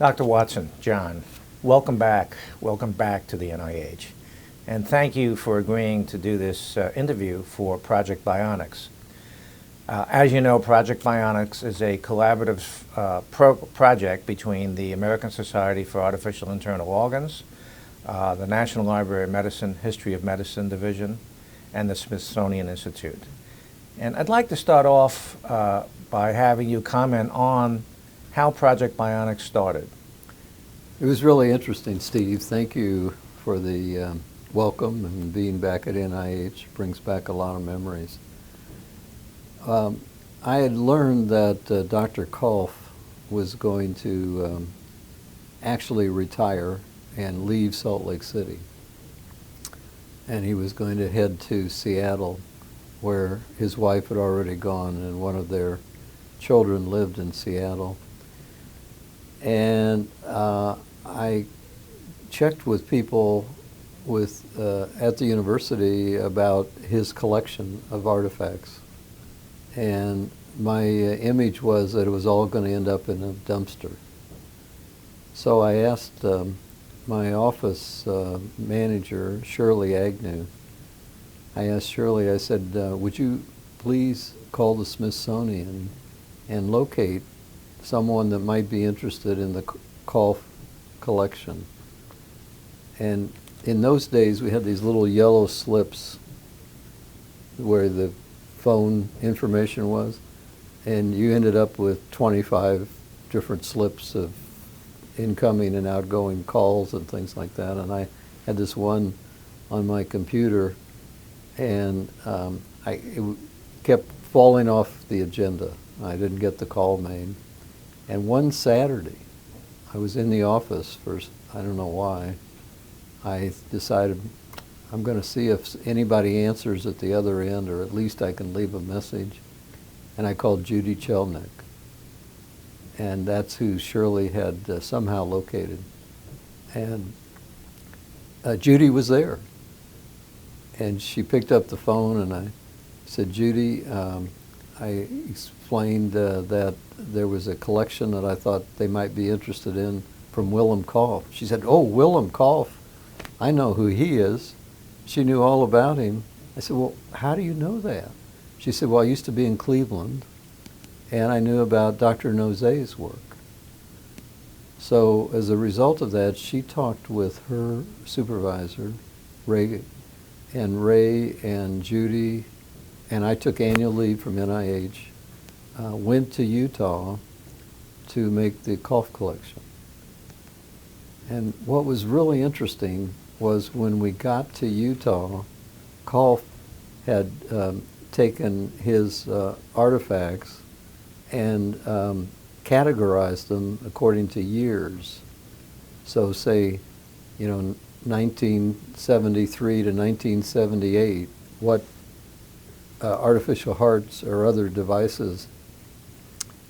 Dr. Watson, John, welcome back. Welcome back to the NIH. And thank you for agreeing to do this interview for Project Bionics. As you know, Project Bionics is a collaborative project between the American Society for Artificial Internal Organs, the National Library of Medicine History of Medicine Division, and the Smithsonian Institute. And I'd like to start off by having you comment on how Project Bionics started. It was really interesting, Steve. Thank you for the welcome, and being back at NIH brings back a lot of memories. I had learned that Dr. Kolff was going to actually retire and leave Salt Lake City. And he was going to head to Seattle, where his wife had already gone and one of their children lived in Seattle. And I checked with people at the university about his collection of artifacts. And my image was that it was all going to end up in a dumpster. So I asked my office manager, Shirley Agnew, I asked Shirley, I said, would you please call the Smithsonian and locate someone that might be interested in the Kolff collection. And in those days, we had these little yellow slips where the phone information was, and you ended up with 25 different slips of incoming and outgoing calls and things like that. And I had this one on my computer, and it kept falling off the agenda. I didn't get the call made. And one Saturday, I was in the office for, I don't know why, I decided I'm going to see if anybody answers at the other end, or at least I can leave a message. And I called Judy Chelnick. And that's who Shirley had somehow located. And Judy was there. And she picked up the phone, and I said, Judy, I explained that there was a collection that I thought they might be interested in from Willem Kolff. She said, oh, Willem Kolff, I know who he is. She knew all about him. I said, well, how do you know that? She said, well, I used to be in Cleveland, and I knew about Dr. Nose's work. So as a result of that, she talked with her supervisor, Ray and Judy, and I took annual leave from NIH, went to Utah to make the Kolff collection. And what was really interesting was when we got to Utah, Kolff had taken his artifacts and categorized them according to years. So say, 1973 to 1978, what artificial hearts or other devices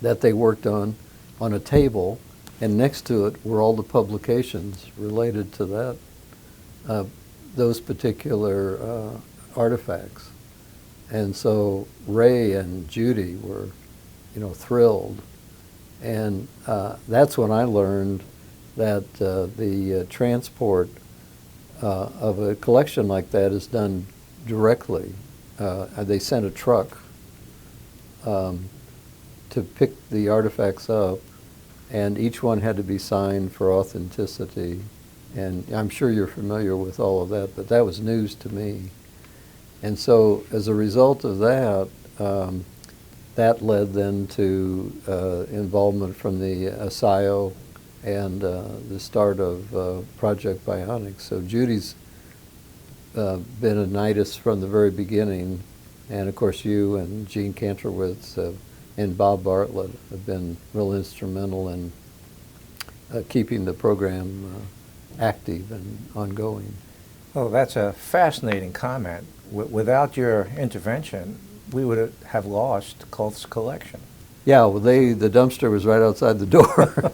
that they worked on a table, and next to it were all the publications related to that, those particular artifacts. And so Ray and Judy were, thrilled. And that's when I learned that the transport of a collection like that is done directly. They sent a truck to pick the artifacts up, and each one had to be signed for authenticity. And I'm sure you're familiar with all of that, but that was news to me. And so as a result of that, that led then to involvement from the SIO and the start of Project Bionics. So Judy's been a NITIS from the very beginning, and of course you and Gene Kantrowitz and Bob Bartlett have been real instrumental in keeping the program active and ongoing. Oh, that's a fascinating comment. Without your intervention, we would have lost Kolff's collection. Yeah, well, the dumpster was right outside the door,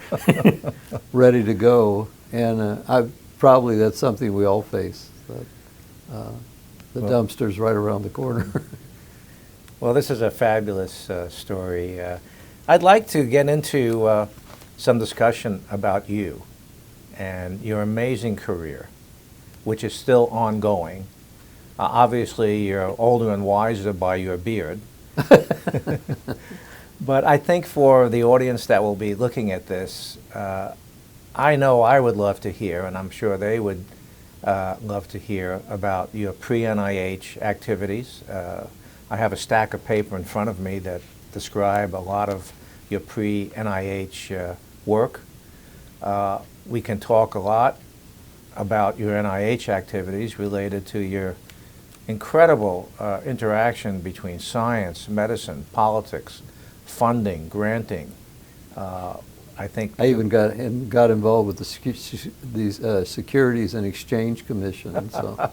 ready to go, and probably that's something we all face. The dumpster's right around the corner. Well, this is a fabulous story. I'd like to get into some discussion about you and your amazing career, which is still ongoing. Obviously, you're older and wiser by your beard. But I think for the audience that will be looking at this, I know I would love to hear, and I'm sure they would love to hear about your pre-NIH activities. I have a stack of paper in front of me that describe a lot of your pre-NIH work. We can talk a lot about your NIH activities related to your incredible interaction between science, medicine, politics, funding, granting. I think I even got involved with the Securities and Exchange Commission. So.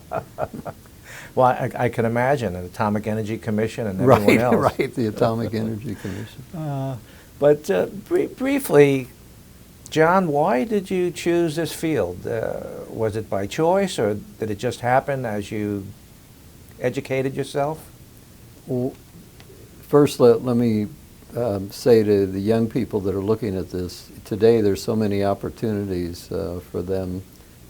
Well, I can imagine an Atomic Energy Commission and everyone else. Right, the Atomic Energy Commission. But briefly, John, why did you choose this field? Was it by choice, or did it just happen as you educated yourself? Well, first, let me say to the young people that are looking at this, today there's so many opportunities for them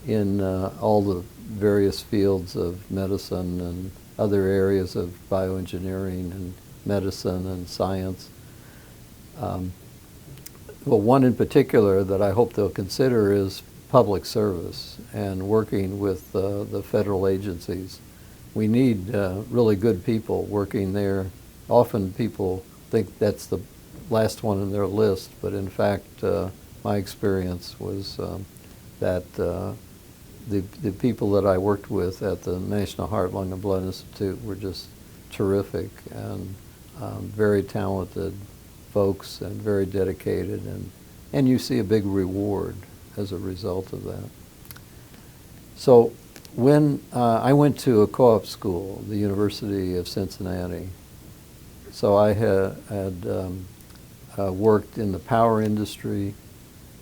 in all the various fields of medicine and other areas of bioengineering and medicine and science. Well, one in particular that I hope they'll consider is public service and working with the federal agencies. We need really good people working there. Often people think that's the last one on their list, but in fact, my experience was that the people that I worked with at the National Heart, Lung, and Blood Institute were just terrific and very talented folks and very dedicated, and you see a big reward as a result of that. So when I went to a co-op school, the University of Cincinnati, so I had worked in the power industry,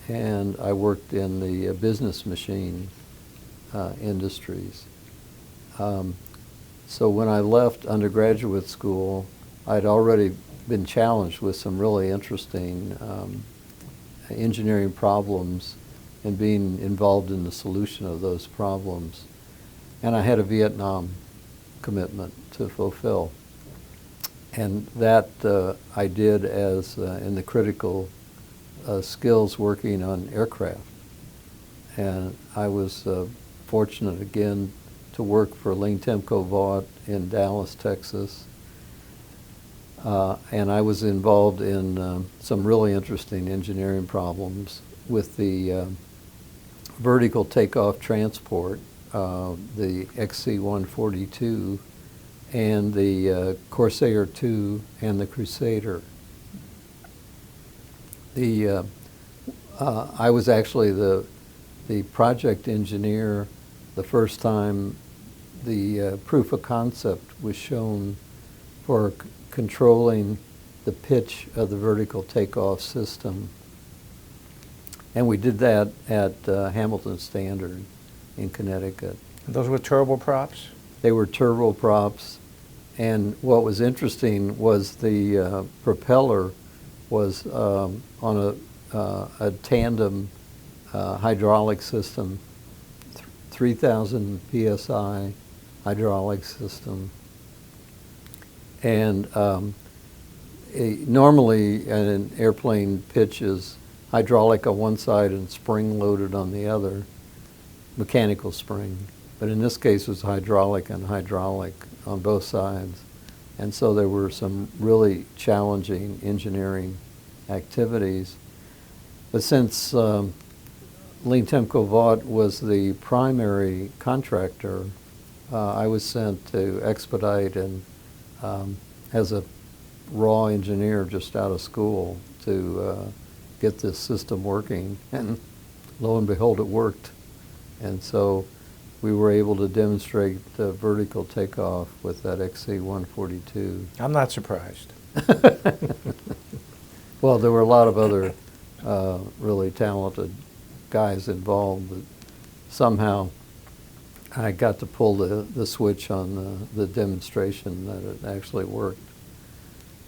and I worked in the business machine industries. So when I left undergraduate school, I'd already been challenged with some really interesting engineering problems and being involved in the solution of those problems. And I had a Vietnam commitment to fulfill. And that I did as in the critical skills working on aircraft. And I was fortunate again to work for Ling Temco Vought in Dallas, Texas. And I was involved in some really interesting engineering problems with the vertical takeoff transport, the XC-142, and the Corsair II and the Crusader. I was actually the project engineer the first time the proof of concept was shown for controlling the pitch of the vertical takeoff system. And we did that at Hamilton Standard in Connecticut. And those were turboprops? They were turboprops. And what was interesting was the propeller was on a tandem hydraulic system, 3,000 psi hydraulic system. And normally an airplane pitch is hydraulic on one side and spring-loaded on the other, mechanical spring. But in this case, it was hydraulic and hydraulic on both sides. And so there were some really challenging engineering activities. But since Ling Temco Vought was the primary contractor, I was sent to expedite and as a raw engineer just out of school to get this system working. And lo and behold, it worked. And so we were able to demonstrate vertical takeoff with that XC-142. I'm not surprised. Well, there were a lot of other really talented guys involved, but somehow I got to pull the switch on the demonstration that it actually worked.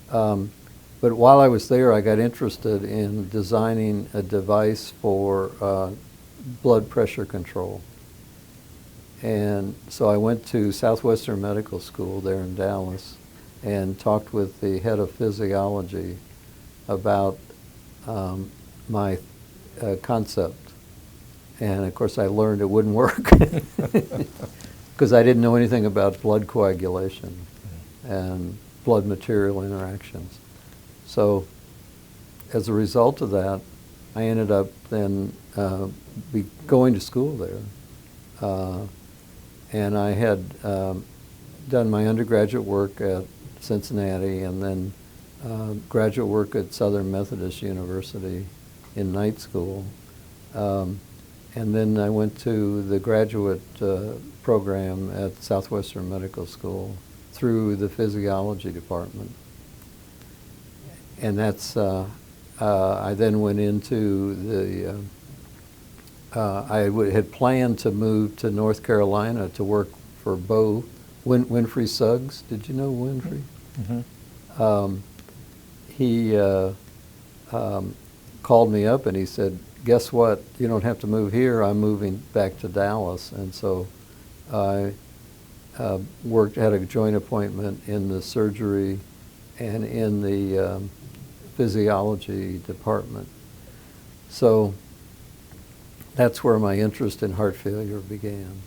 But but while I was there, I got interested in designing a device for blood pressure control. And so I went to Southwestern Medical School there in Dallas and talked with the head of physiology about my concept. And of course I learned it wouldn't work because I didn't know anything about blood coagulation and blood material interactions. So as a result of that, I ended up then going to school there. And I had done my undergraduate work at Cincinnati and then graduate work at Southern Methodist University in night school. And then I went to the graduate program at Southwestern Medical School through the physiology department. And that's, I then went into the, had planned to move to North Carolina to work for Bo Winfrey Suggs. Did you know Winfrey? Mm-hmm. He called me up and he said, guess what? You don't have to move here. I'm moving back to Dallas. And so I had a joint appointment in the surgery and in the physiology department. So that's where my interest in heart failure began.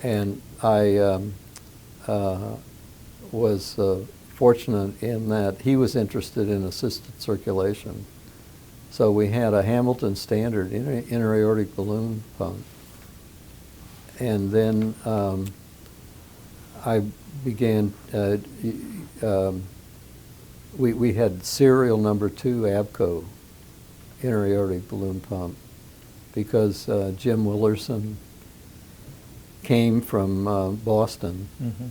And I was fortunate in that he was interested in assisted circulation. So we had a Hamilton Standard intra-aortic balloon pump. And then I began, we had serial number 2 ABCO intra-aortic balloon pump because Jim Willerson came from Boston. Mm-hmm.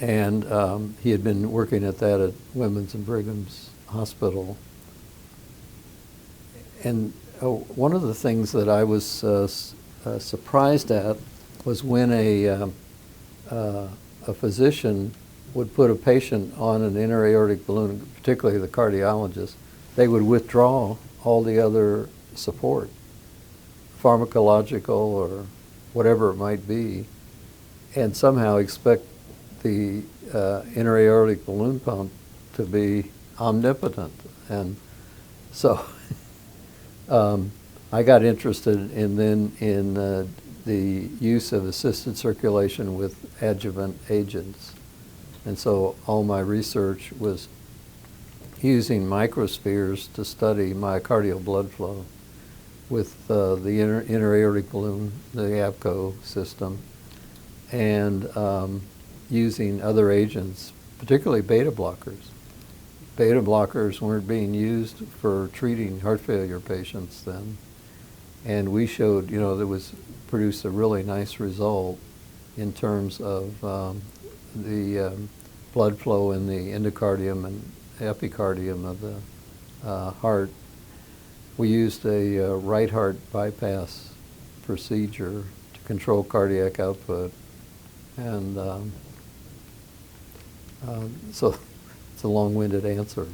And he had been working at that at Women's and Brigham's Hospital. And one of the things that I was surprised at was when a physician would put a patient on an intra-aortic balloon, particularly the cardiologist, they would withdraw all the other support, pharmacological or whatever it might be, and somehow expect the intra-aortic balloon pump to be omnipotent. And so I got interested in the use of assisted circulation with adjuvant agents. And so all my research was using microspheres to study myocardial blood flow with the intra-aortic balloon, the ABCO system, and using other agents, particularly beta blockers. Beta blockers weren't being used for treating heart failure patients then. And we showed, produced a really nice result in terms of the blood flow in the endocardium and epicardium of the heart. We used a right heart bypass procedure to control cardiac output. And so it's a long-winded answer.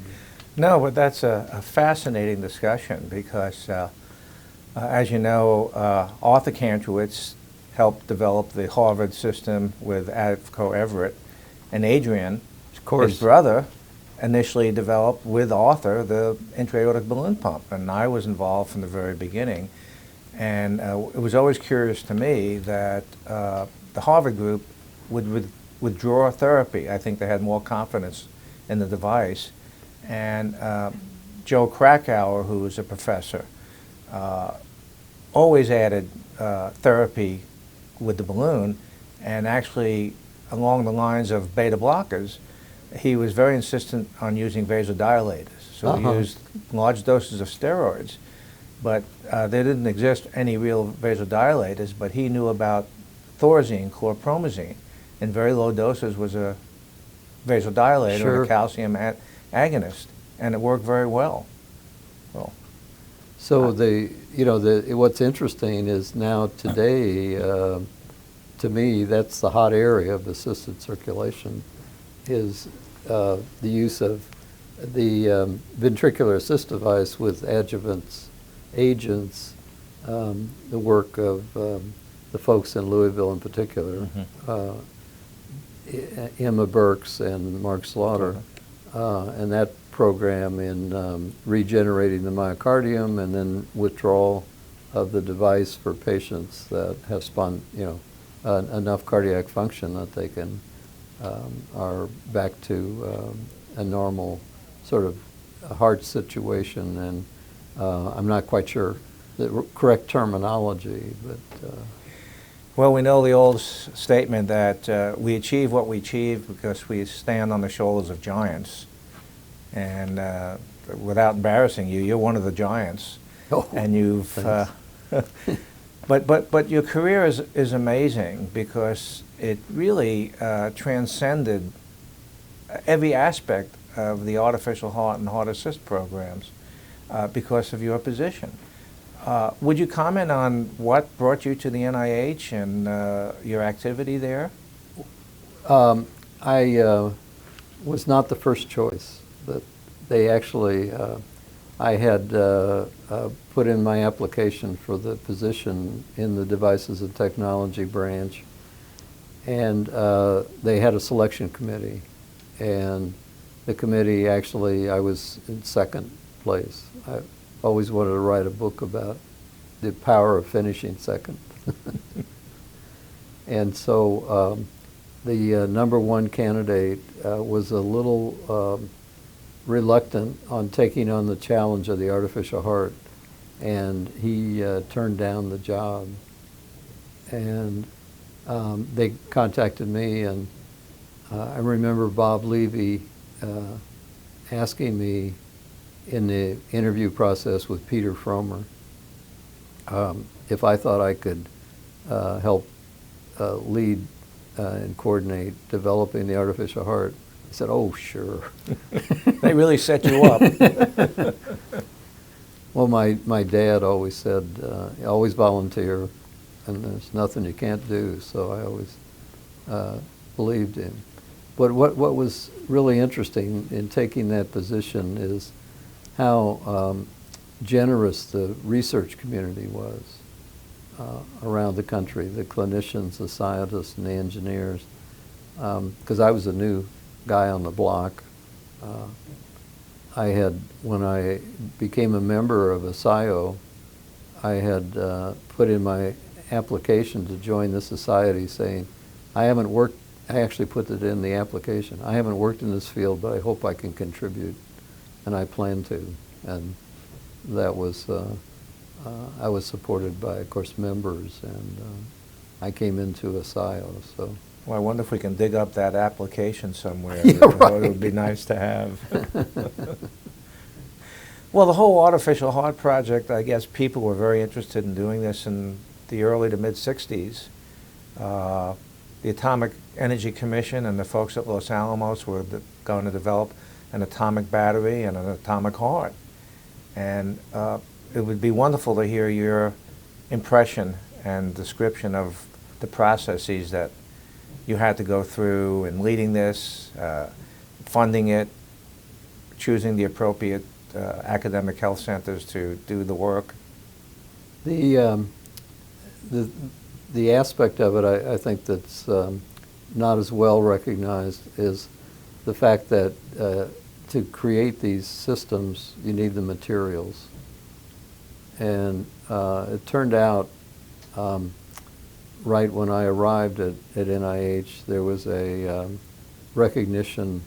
No, but that's a fascinating discussion because, as you know, Arthur Kantrowitz helped develop the Harvard system with Avco Everett, and Adrian, his brother, initially developed with Arthur the intra-aortic balloon pump, and I was involved from the very beginning. And it was always curious to me that the Harvard group would withdraw therapy. I think they had more confidence in the device. And Joe Krakauer, who was a professor, always added therapy with the balloon, and actually along the lines of beta blockers, he was very insistent on using vasodilators. So he used large doses of steroids, but there didn't exist any real vasodilators, but he knew about thorazine, chlorpromazine. In very low doses was a vasodilator, or a calcium agonist, and it worked very well. Well, so what's interesting is now today, to me, that's the hot area of assisted circulation, is the use of the ventricular assist device with adjuvants, agents, the work of the folks in Louisville in particular, Emma Burks and Mark Slaughter, and that program in regenerating the myocardium and then withdrawal of the device for patients that have enough cardiac function that they can are back to a normal sort of heart situation. And I'm not quite sure the correct terminology, but well, we know the old statement that we achieve what we achieve because we stand on the shoulders of giants. And without embarrassing you, you're one of the giants. Oh, and you've, but your career is amazing because it really transcended every aspect of the artificial heart and heart assist programs because of your position. Would you comment on what brought you to the NIH and your activity there? I was not the first choice. But they actually, I had put in my application for the position in the Devices and Technology branch, and they had a selection committee. And the committee actually, I was in second place. I always wanted to write a book about the power of finishing second. And so the number one candidate was a little reluctant on taking on the challenge of the artificial heart, and he turned down the job. And they contacted me, and I remember Bob Levy asking me in the interview process with Peter Fromer if I thought I could help lead and coordinate developing the artificial heart. I said, "Oh, sure." They really set you up. Well, my dad always said, always volunteer, and there's nothing you can't do, so I always believed him. But what was really interesting in taking that position is how generous the research community was around the country, the clinicians, the scientists, and the engineers, because I was a new guy on the block. I had, when I became a member of ASIO, I had put in my application to join the society saying, I actually put it in the application, I haven't worked in this field, but I hope I can contribute, and I plan to. And that was, I was supported by, of course, members, and I came into ASIO, so. Well, I wonder if we can dig up that application somewhere. Yeah, right. It would be nice to have. Well, the whole artificial heart project, I guess people were very interested in doing this in the early to mid-'60s. The Atomic Energy Commission and the folks at Los Alamos were going to develop an atomic battery and an atomic heart. And it would be wonderful to hear your impression and description of the processes that you had to go through in leading this, funding it, choosing the appropriate academic health centers to do the work. The aspect of it, I think that's not as well recognized is the fact that to create these systems, you need the materials. And it turned out, right when I arrived at NIH, there was a recognition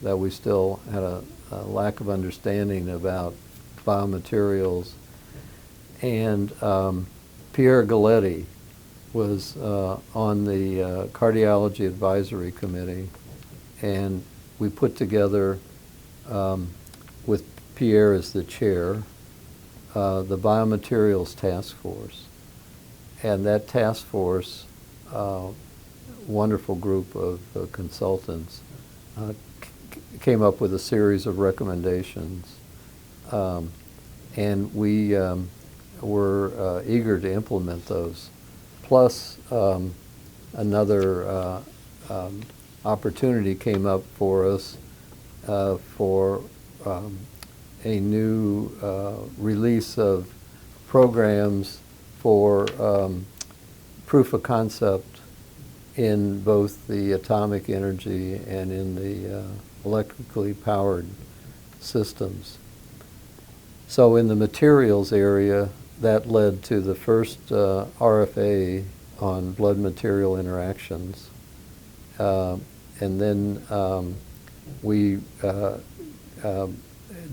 that we still had a lack of understanding about biomaterials. And Pierre Galletti was on the Cardiology Advisory Committee, and we put together, with Pierre as the chair, the Biomaterials Task Force. And that task force, wonderful group of consultants, came up with a series of recommendations. And we were eager to implement those. Plus, another opportunity came up for us for a new release of programs for proof of concept in both the atomic energy and in the electrically powered systems. So in the materials area, that led to the first RFA on blood material interactions. And then we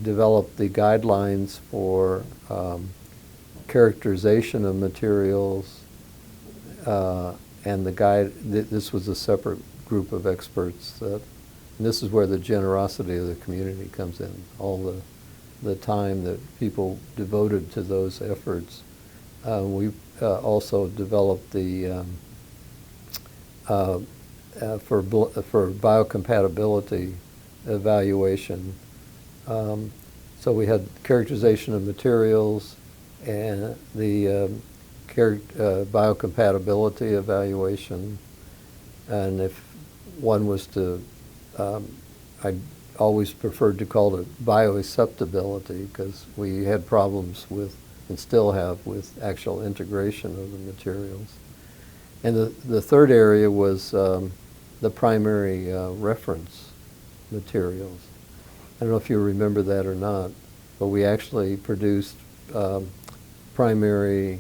developed the guidelines for characterization of materials, and the guide, this was a separate group of experts, and this is where the generosity of the community comes in, all the time that people devoted to those efforts. We also developed the for biocompatibility evaluation. So we had characterization of materials and the biocompatibility evaluation. And if one was to, I always preferred to call it bioacceptability, because we had problems with, and still have, with actual integration of the materials. And the third area was the primary reference materials. I don't know if you remember that or not, but we actually produced primary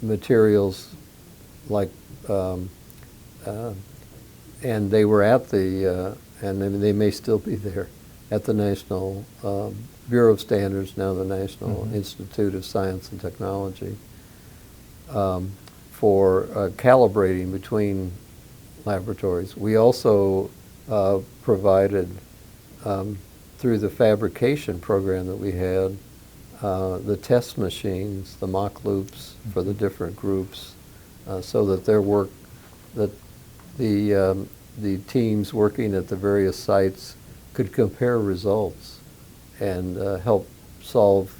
materials like, and they were at the, and they may still be there, at the National Bureau of Standards, now the National Institute of Science and Technology, for calibrating between laboratories. We also provided, through the fabrication program that we had, the test machines, the mock loops for the different groups, so that their work, that the teams working at the various sites could compare results and help solve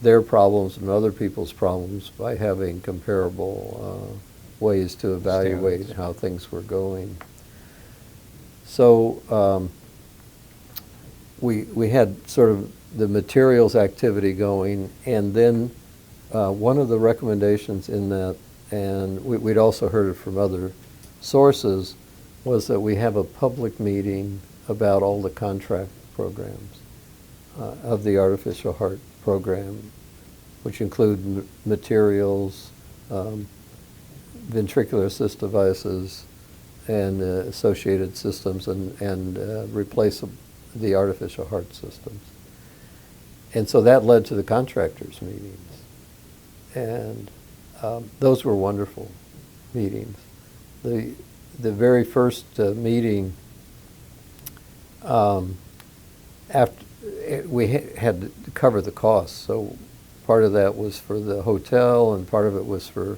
their problems and other people's problems by having comparable ways to evaluate how things were going. So we had sort of the materials activity going, and then one of the recommendations in that, and we'd also heard it from other sources, was that we have a public meeting about all the contract programs of the artificial heart program, which include materials, ventricular assist devices, and associated systems, and replace the artificial heart systems. And so that led to the contractors' meetings. And those were wonderful meetings. The very first meeting, after we had to cover the costs. So part of that was for the hotel, and part of it was for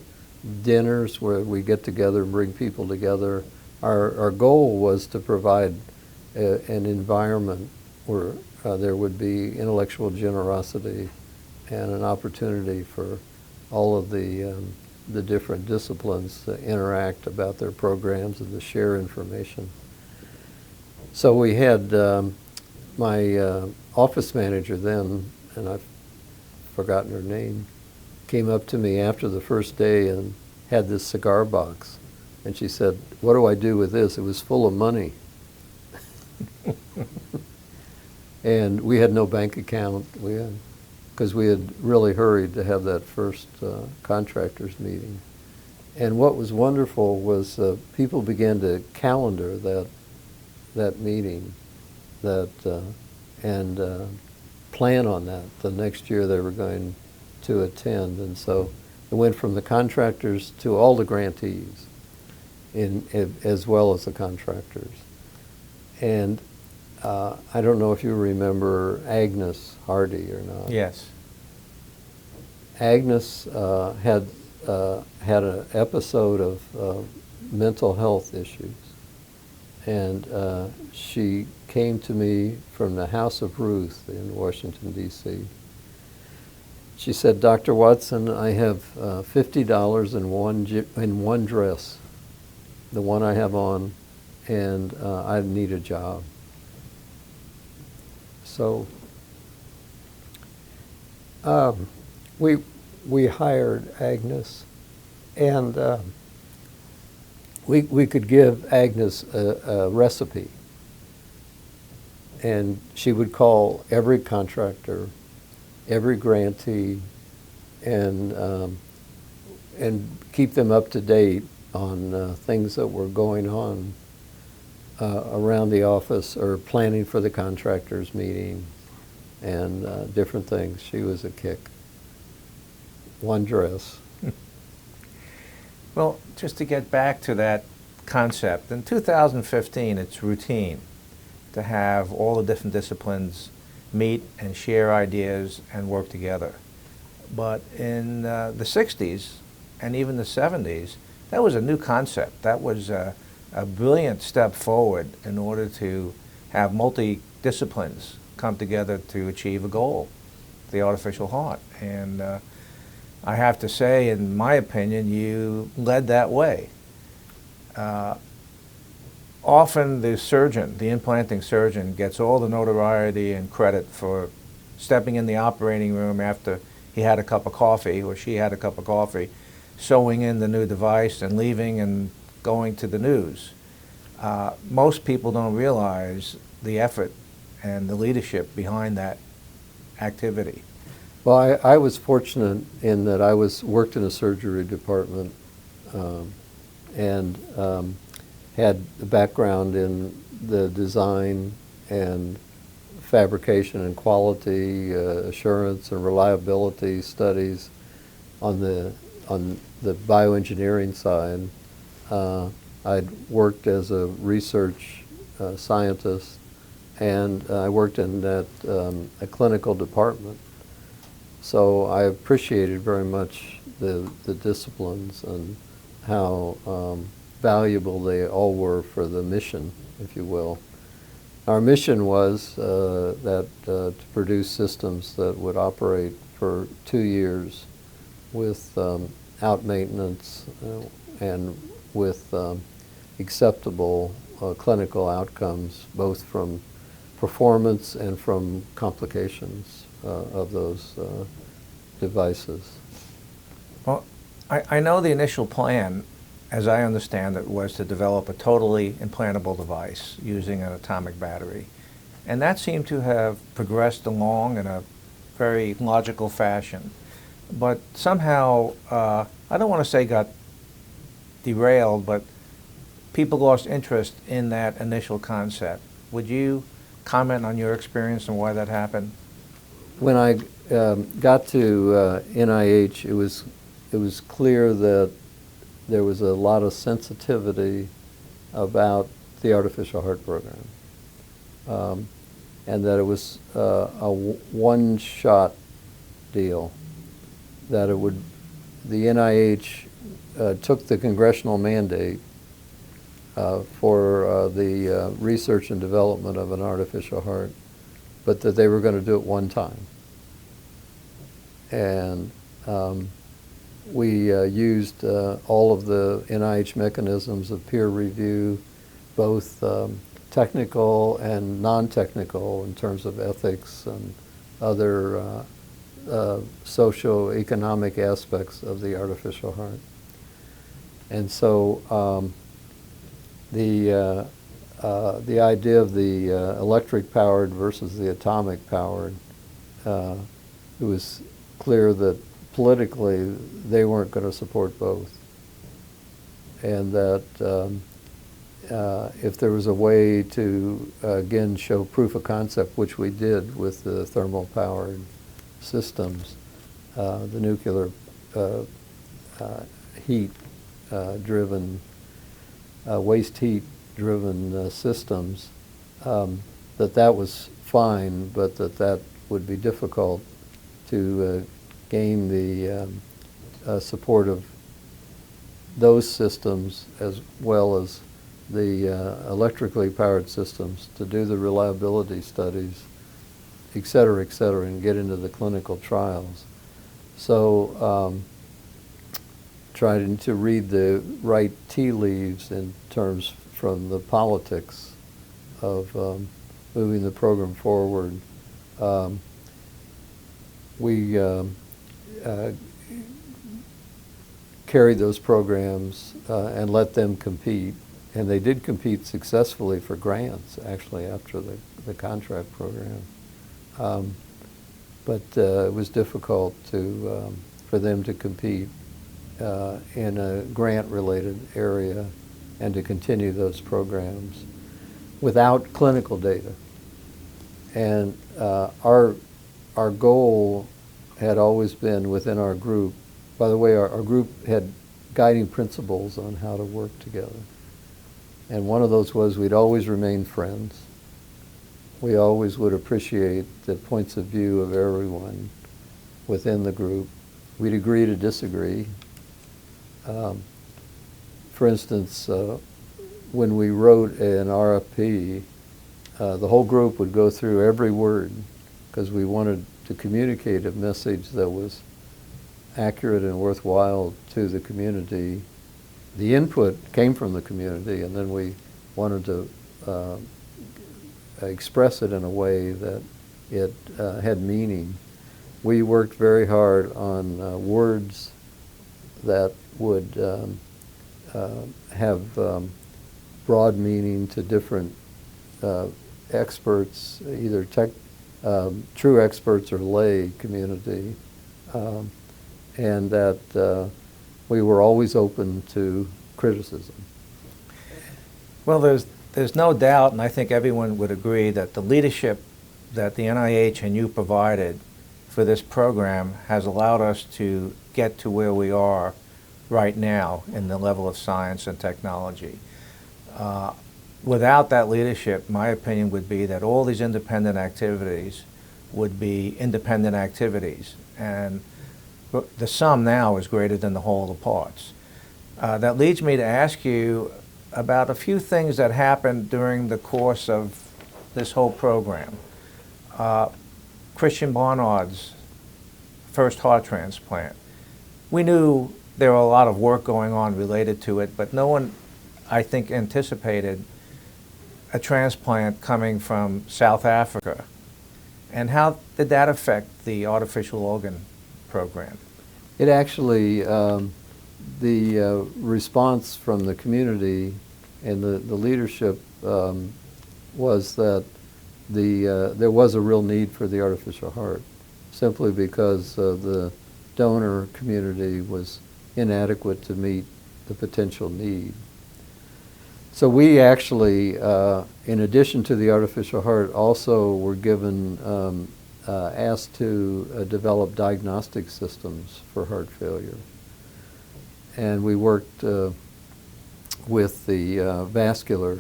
dinners where we get together and bring people together. Our goal was to provide an environment where there would be intellectual generosity and an opportunity for all of the different disciplines to interact about their programs and to share information. So we had my office manager then, and I've forgotten her name, came up to me after the first day and had this cigar box. And she said, "What do I do with this?" It was full of money. And we had no bank account, because we had really hurried to have that first contractors meeting. And what was wonderful was people began to calendar that meeting, and plan on that. The next year they were going to attend, and so it went from the contractors to all the grantees, as well as the contractors. And I don't know if you remember Agnes Hardy or not. Yes. Agnes had an episode of mental health issues, and she came to me from the House of Ruth in Washington, D.C. She said, "Dr. Watson, I have $50 in one dress, the one I have on, and I need a job." So we hired Agnes, and we could give Agnes a recipe, and she would call every contractor, every grantee, and keep them up to date on things that were going on around the office or planning for the contractors meeting and different things. She was a kick. One dress. Well, just to get back to that concept, in 2015 it's routine to have all the different disciplines meet and share ideas and work together. But in the 60s and even the 70s, that was a new concept. That was a brilliant step forward in order to have multi-disciplines come together to achieve a goal, the artificial heart. And I have to say, in my opinion, you led that way. Often the surgeon, the implanting surgeon, gets all the notoriety and credit for stepping in the operating room after he had a cup of coffee or she had a cup of coffee, sewing in the new device and leaving and going to the news. Most people don't realize the effort and the leadership behind that activity. Well, I was fortunate in that I worked in a surgery department and had a background in the design and fabrication and quality assurance and reliability studies on the bioengineering side. I'd worked as a research scientist, and I worked in that a clinical department. So I appreciated very much the disciplines and how valuable they all were for the mission, if you will. Our mission was to produce systems that would operate for 2 years without maintenance and with acceptable clinical outcomes, both from performance and from complications of those devices. Well, I know the initial plan, as I understand it, was to develop a totally implantable device using an atomic battery. And that seemed to have progressed along in a very logical fashion. But somehow, I don't want to say got derailed, but people lost interest in that initial concept. Would you comment on your experience and why that happened? When I got to NIH, it was clear that there was a lot of sensitivity about the artificial heart program, and that it was a one-shot deal. That the NIH took the congressional mandate for the research and development of an artificial heart, but that they were going to do it one time. And we used all of the NIH mechanisms of peer review, both technical and non-technical in terms of ethics and other socio-economic aspects of the artificial heart. And so the idea of the electric-powered versus the atomic-powered, it was clear that politically they weren't going to support both, and that if there was a way to again show proof of concept, which we did with the thermal-powered systems, the nuclear heat-driven, waste heat-driven systems, that was fine, but that would be difficult to gain the support of those systems as well as the electrically powered systems to do the reliability studies, et cetera, and get into the clinical trials. So trying to read the right tea leaves in terms from the politics of moving the program forward we carried those programs and let them compete. And they did compete successfully for grants, actually, after the contract program. But it was difficult for them to compete in a grant-related area and to continue those programs without clinical data. And our goal had always been within our group. By the way, our group had guiding principles on how to work together. And one of those was we'd always remain friends. We always would appreciate the points of view of everyone within the group. We'd agree to disagree. For instance, when we wrote an RFP, the whole group would go through every word because we wanted to communicate a message that was accurate and worthwhile to the community. The input came from the community, and then we wanted to express it in a way that it had meaning. We worked very hard on words that would have broad meaning to different experts, either true experts or lay community, and that we were always open to criticism. Well, there's no doubt, and I think everyone would agree, that the leadership that the NIH and you provided for this program has allowed us to get to where we are right now in the level of science and technology. Without that leadership, my opinion would be that all these independent activities would be independent activities, and the sum now is greater than the whole of the parts. That leads me to ask you about a few things that happened during the course of this whole program. Christian Barnard's first heart transplant. We knew there were a lot of work going on related to it, but no one, I think, anticipated a transplant coming from South Africa. And how did that affect the artificial organ program? It actually, the response from the community and the leadership was that there was a real need for the artificial heart, simply because the donor community was inadequate to meet the potential need. So we actually, in addition to the artificial heart, also were given, asked to develop diagnostic systems for heart failure. And we worked with the vascular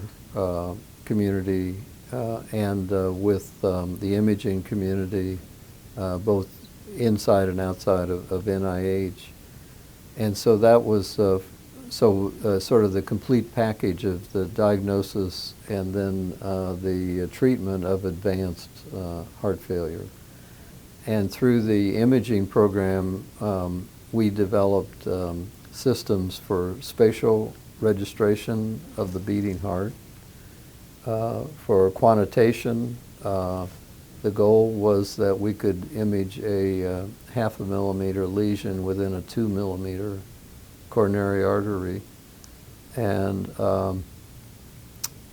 community and with the imaging community, both inside and outside of NIH. And so that was sort of the complete package of the diagnosis and then the treatment of advanced heart failure. And through the imaging program, we developed systems for spatial registration of the beating heart. For quantitation, the goal was that we could image a 0.5 millimeter lesion within a 2 millimeter coronary artery. And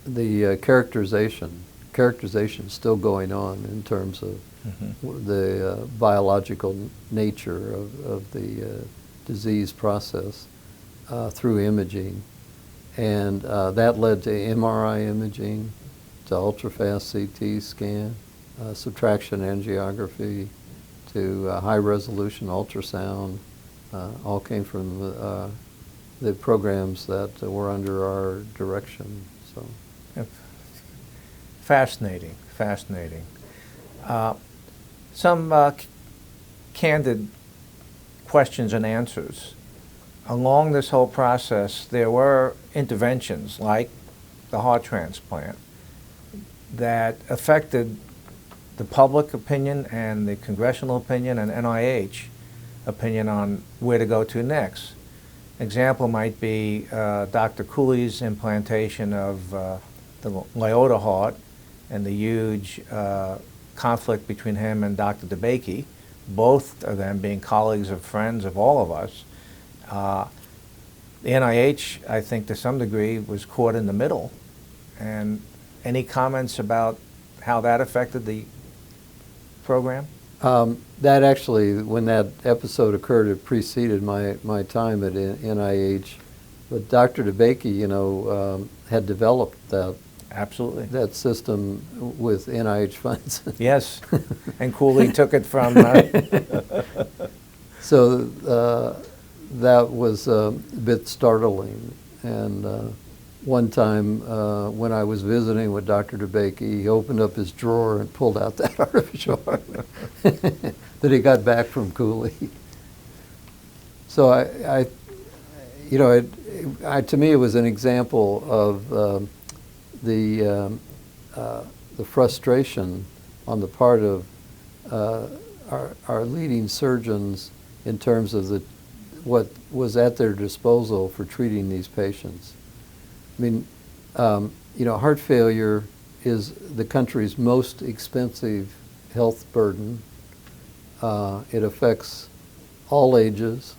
the characterization is still going on in terms of the biological nature of the disease process through imaging. And that led to MRI imaging, to ultrafast CT scan, subtraction angiography, to high-resolution ultrasound. All came from the programs that were under our direction. So, fascinating, fascinating. Some candid questions and answers. Along this whole process, there were interventions like the heart transplant that affected the public opinion and the congressional opinion and NIH opinion on where to go to next. Example might be Dr. Cooley's implantation of the Lyota heart and the huge conflict between him and Dr. DeBakey, both of them being colleagues of friends of all of us. The NIH, I think to some degree, was caught in the middle. And any comments about how that affected the program? That actually, when that episode occurred, it preceded my time at NIH. But Dr. DeBakey, had developed that Absolutely. that system with NIH funds. Yes, and Cooley took it from. So that was a bit startling. And one time when I was visiting with Dr. DeBakey, he opened up his drawer and pulled out that artificial heart that he got back from Cooley. So to me, it was an example of the frustration on the part of our leading surgeons in terms of what was at their disposal for treating these patients. I mean, heart failure is the country's most expensive health burden. It affects all ages,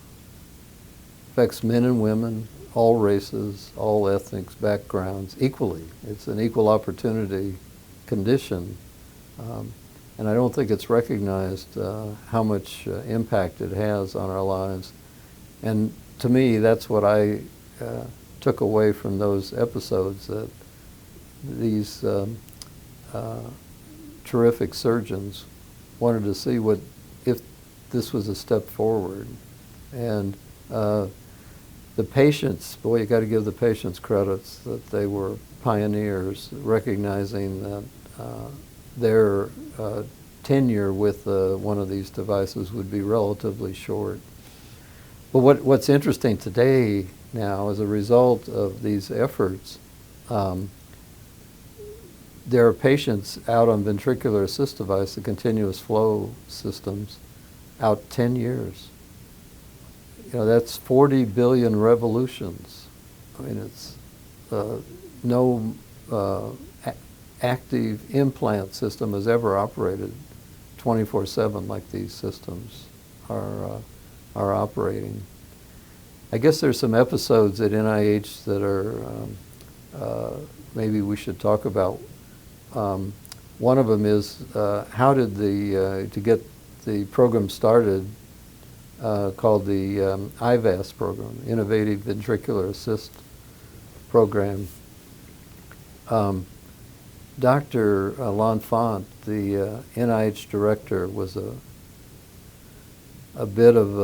affects men and women, all races, all ethnic backgrounds equally. It's an equal opportunity condition. And I don't think it's recognized how much impact it has on our lives. And to me, that's what I took away from those episodes, that these terrific surgeons wanted to see what if this was a step forward. And the patients, boy, you got to give the patients credits that they were pioneers, recognizing that their tenure with one of these devices would be relatively short. But what's interesting today now, as a result of these efforts, there are patients out on ventricular assist device, the continuous flow systems, out 10 years. That's 40 billion revolutions. I mean, it's no active implant system has ever operated 24/7 like these systems are operating. I guess there's some episodes at NIH that are maybe we should talk about. One of them is how did to get the program started, called the IVAS program, Innovative Ventricular Assist Program. Dr. L'Enfant, the NIH director, was a bit of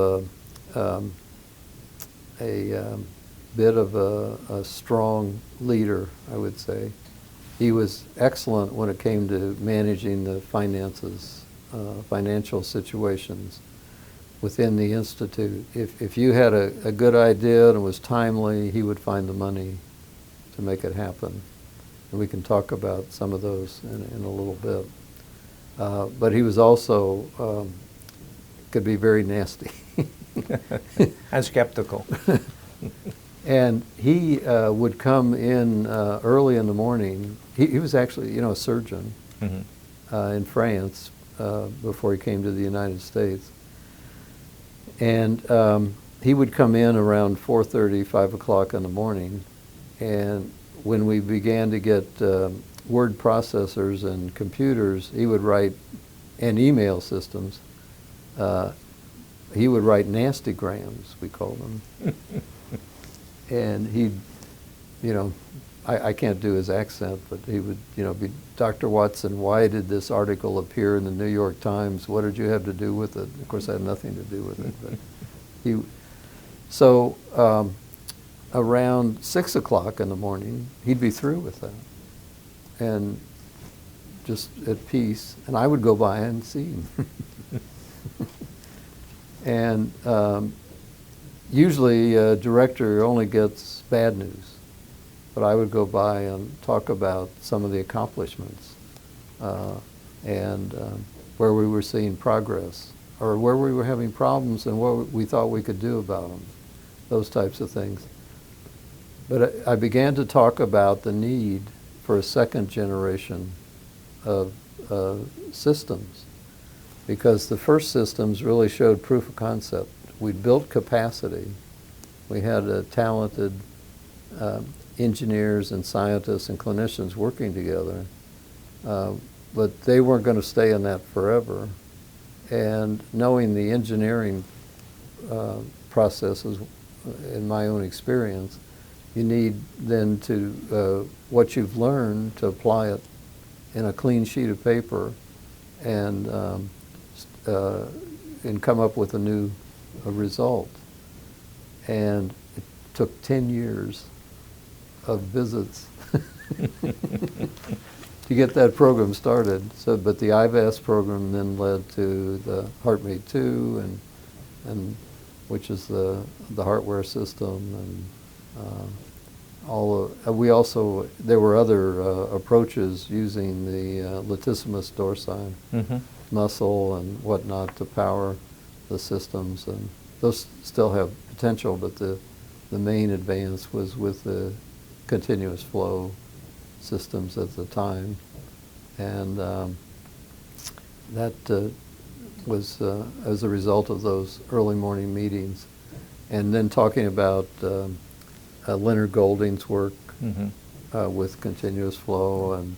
a strong leader, I would say. He was excellent when it came to managing the finances, financial situations within the Institute. If you had a good idea and it was timely, he would find the money to make it happen. And we can talk about some of those in a little bit. But he was also, could be very nasty. And skeptical. And he would come in early in the morning. He was actually, a surgeon in France before he came to the United States. And he would come in around 4:30, 5 o'clock in the morning. And when we began to get word processors and computers, he would write, and email systems, he would write nastygrams, we call them. And he'd, I can't do his accent, but he would, be, Dr. Watson, why did this article appear in the New York Times? What did you have to do with it? Of course, I had nothing to do with it. But so around 6 o'clock in the morning, he'd be through with that and just at peace. And I would go by and see him. And usually a director only gets bad news, but I would go by and talk about some of the accomplishments and where we were seeing progress or where we were having problems and what we thought we could do about them, those types of things. But I began to talk about the need for a second generation of systems, because the first systems really showed proof of concept. We built capacity. We had talented engineers and scientists and clinicians working together, but they weren't going to stay in that forever. And knowing the engineering processes, in my own experience, you need then to, what you've learned, to apply it in a clean sheet of paper and come up with a new result. And it took 10 years of visits to get that program started. So, but the IVAS program then led to the HeartMate 2, and which is the hardware system, and we also, there were other approaches using the latissimus dorsi muscle and whatnot to power the systems, and those still have potential, but the main advance was with the continuous flow systems at the time, and that was as a result of those early morning meetings, and then talking about Leonard Golding's work with continuous flow, and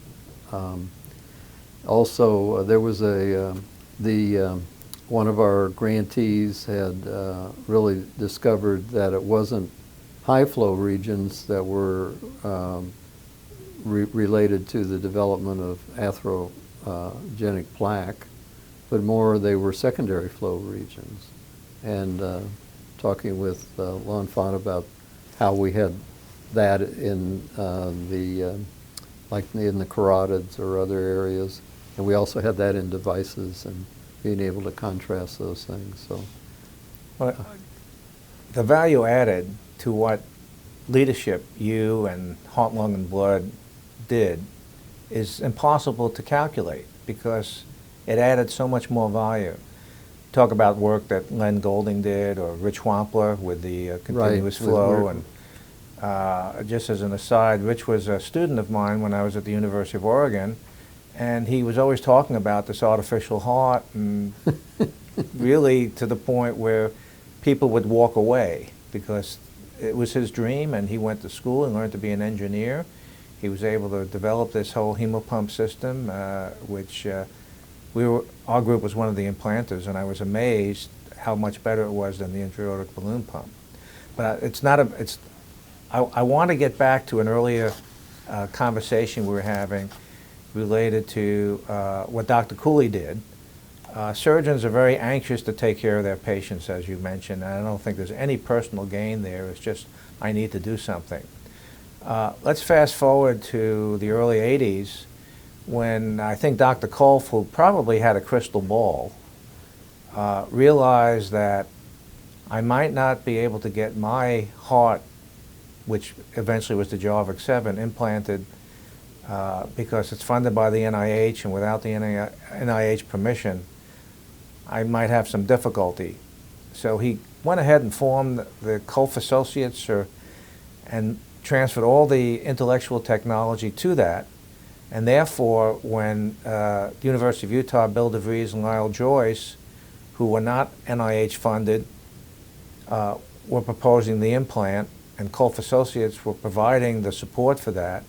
also there was one of our grantees had really discovered that it wasn't high flow regions that were related to the development of atherogenic plaque, but more they were secondary flow regions. And talking with Lon Font about how we had that in like in the carotids or other areas, and we also had that in devices, and being able to contrast those things. So, well, the value added to what leadership you and Heart, Lung, and Blood did is impossible to calculate, because it added so much more value. Talk about work that Len Golding did, or Rich Wampler with the continuous flow. And just as an aside, Rich was a student of mine when I was at the University of Oregon, and he was always talking about this artificial heart, and really to the point where people would walk away, because it was his dream, and he went to school and learned to be an engineer. He was able to develop this whole hemopump system, which our group was one of the implanters, and I was amazed how much better it was than the intra-aortic balloon pump. But I want to get back to an earlier conversation we were having related to what Dr. Cooley did. Surgeons are very anxious to take care of their patients, as you mentioned, and I don't think there's any personal gain there. It's just, I need to do something. Let's fast forward to the early 80s, when I think Dr. Kolf, who probably had a crystal ball, realized that I might not be able to get my heart, which eventually was the Jarvik 7, implanted because it's funded by the NIH, and without the NIH permission, I might have some difficulty. So he went ahead and formed the Kolf Associates, and transferred all the intellectual technology to that. And therefore, when the University of Utah, Bill DeVries and Lyle Joyce, who were not NIH funded, were proposing the implant, and Kolf Associates were providing the support for that,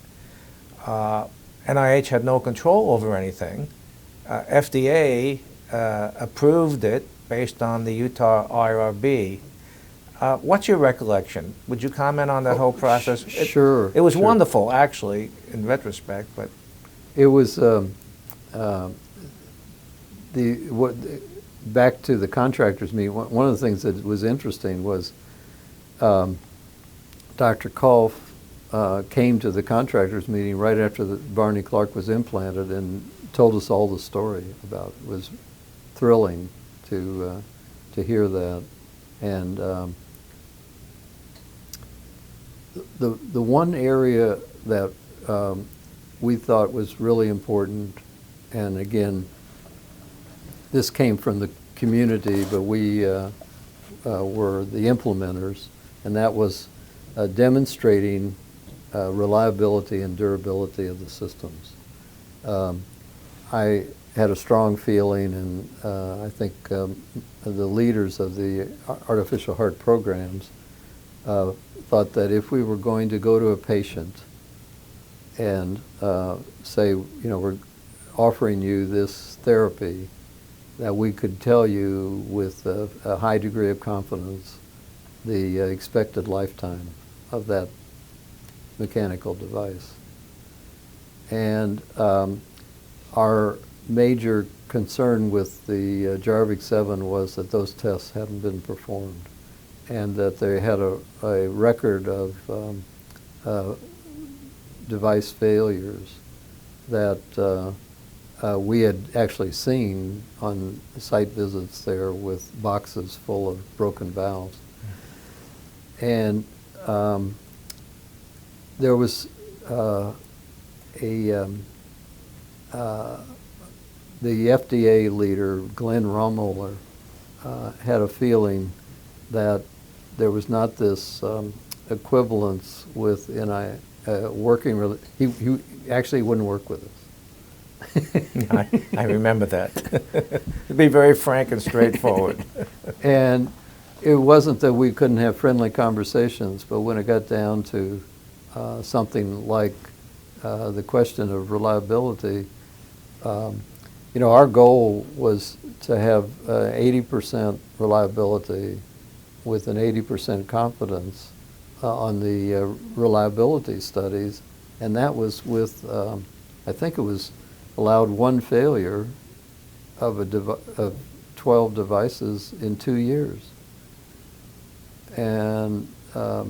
NIH had no control over anything. FDA approved it based on the Utah IRB. What's your recollection? Would you comment on that whole process? Sure. It was wonderful, actually, in retrospect, but it was back to the contractors meeting. One of the things that was interesting was Dr. Kolf came to the contractors meeting right after Barney Clark was implanted and told us all the story about it. It was thrilling to hear that. And the one area that we thought was really important, and again, this came from the community, but we were the implementers, and that was demonstrating reliability and durability of the systems. I had a strong feeling, and I think the leaders of the artificial heart programs thought that if we were going to go to a patient and say, we're offering you this therapy, that we could tell you with a high degree of confidence the expected lifetime of that mechanical device. And our major concern with the Jarvik 7 was that those tests hadn't been performed, and that they had a record of device failures that we had actually seen on site visits there with boxes full of broken valves. And there was the FDA leader, Glenn Romoller, had a feeling that there was not this equivalence with working. He actually wouldn't work with us. I remember that. To be very frank and straightforward. And it wasn't that we couldn't have friendly conversations, but when it got down to something like the question of reliability, our goal was to have 80% reliability with an 80% confidence on the reliability studies, and that was with, I think it was allowed one failure of 12 devices in 2 years. And the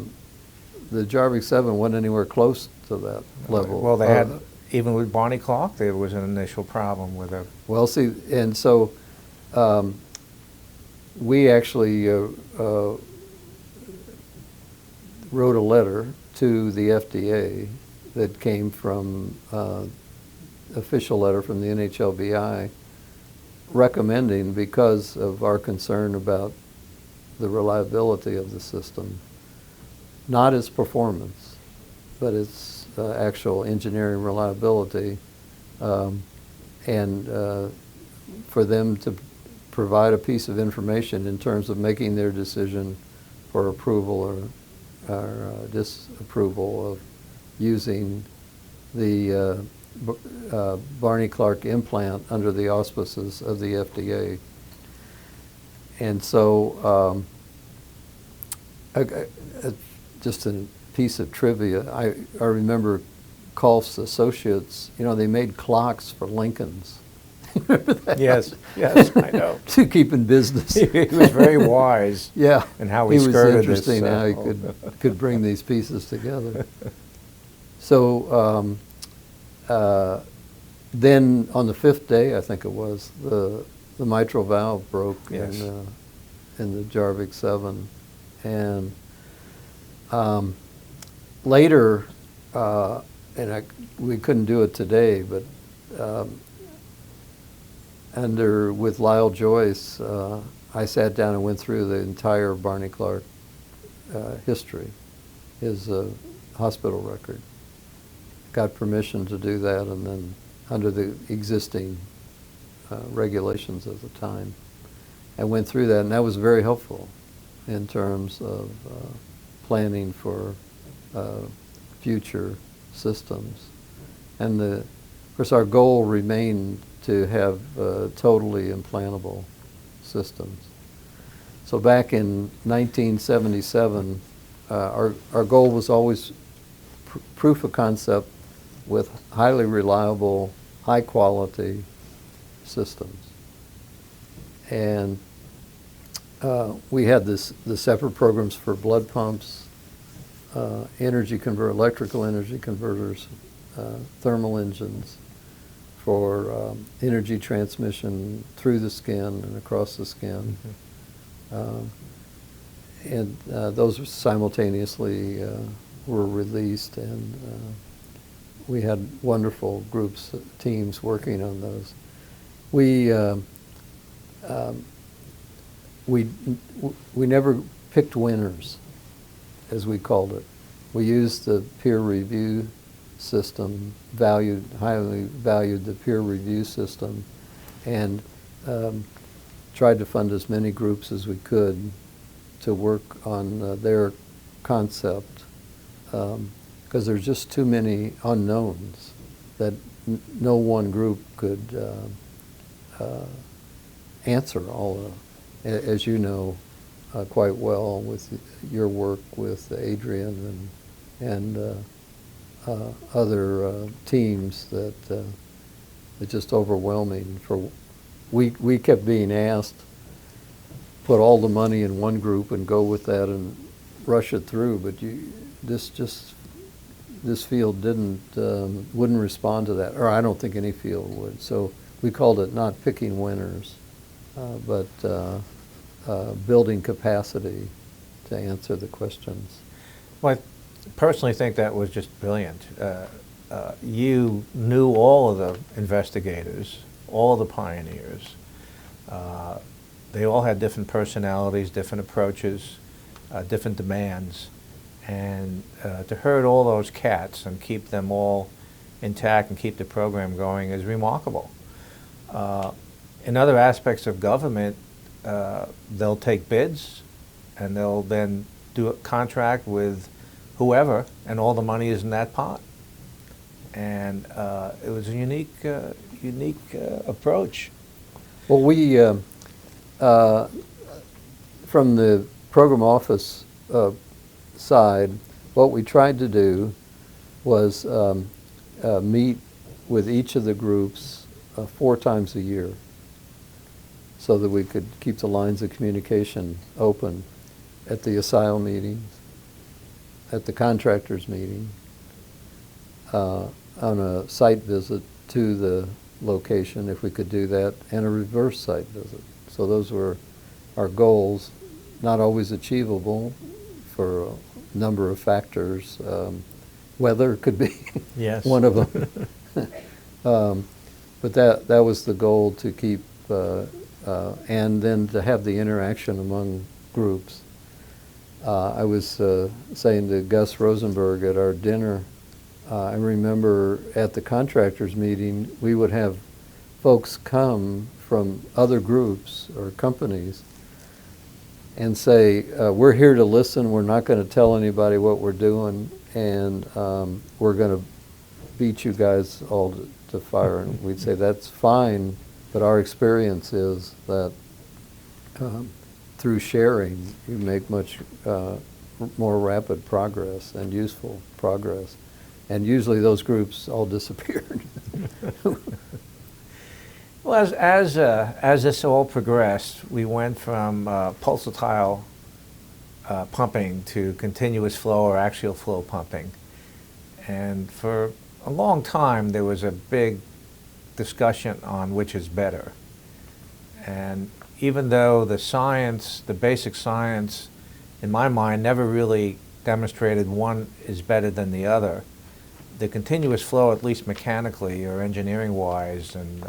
Jarvik 7 wasn't anywhere close to that level. Well, they had, even with Barney Clark, there was an initial problem with it. Well, see, and so we actually wrote a letter to the FDA that came from official letter from the NHLBI recommending, because of our concern about the reliability of the system, not its performance, but its actual engineering reliability, and for them to provide a piece of information in terms of making their decision for approval or disapproval of using the Barney Clark implant under the auspices of the FDA. And so just a piece of trivia, I remember Kolf's associates, they made clocks for Lincolns. Remember that? Yes, I know. To keep in business. He was very wise. Yeah. And how he was skirted interesting this, how he could bring these pieces together. So then on the 5th day, I think it was, the mitral valve broke. Yes. in the Jarvik 7. And later, we couldn't do it today, but with Lyle Joyce, I sat down and went through the entire Barney Clark history, his hospital record. Got permission to do that, and then under the existing regulations at the time, I went through that, and that was very helpful in terms of planning for future systems. And of course, our goal remained to have totally implantable systems. So back in 1977, our goal was always proof of concept with highly reliable, high quality systems. And we had the separate programs for blood pumps, electrical energy converters, thermal engines, for energy transmission through the skin and across the skin. And those simultaneously were released, and we had wonderful groups, teams working on those. We never picked winners, as we called it. We used the peer review system, highly valued the peer review system, and tried to fund as many groups as we could to work on their concept, because there's just too many unknowns that no one group could answer all of, as you know quite well with your work with Adrian and other teams, that it's just overwhelming. We kept being asked, put all the money in one group and go with that and rush it through, but this field wouldn't respond to that, or I don't think any field would. So we called it not picking winners, but building capacity to answer the questions. Well, I personally think that was just brilliant. You knew all of the investigators, all the pioneers. They all had different personalities, different approaches, different demands. And to herd all those cats and keep them all intact and keep the program going is remarkable. In other aspects of government, they'll take bids and they'll then do a contract with whoever, and all the money is in that pot. And it was a unique approach. Well, we, from the program office side, what we tried to do was meet with each of the groups 4 times a year, so that we could keep the lines of communication open at the asylum meetings, at the contractors meeting, on a site visit to the location, if we could do that, and a reverse site visit. So those were our goals, not always achievable for a number of factors. Weather could be Yes. one of them. But that was the goal, to keep, and then to have the interaction among groups. I was saying to Gus Rosenberg at our dinner, I remember at the contractors meeting, we would have folks come from other groups or companies and say, we're here to listen, we're not going to tell anybody what we're doing, and we're going to beat you guys all to fire. And we'd say, that's fine, but our experience is that through sharing, you make much more rapid progress and useful progress. And usually those groups all disappeared. Well, as this all progressed, we went from pulsatile pumping to continuous flow or axial flow pumping. And for a long time, there was a big discussion on which is better. And even though the science, the basic science, in my mind, never really demonstrated one is better than the other, the continuous flow, at least mechanically or engineering-wise and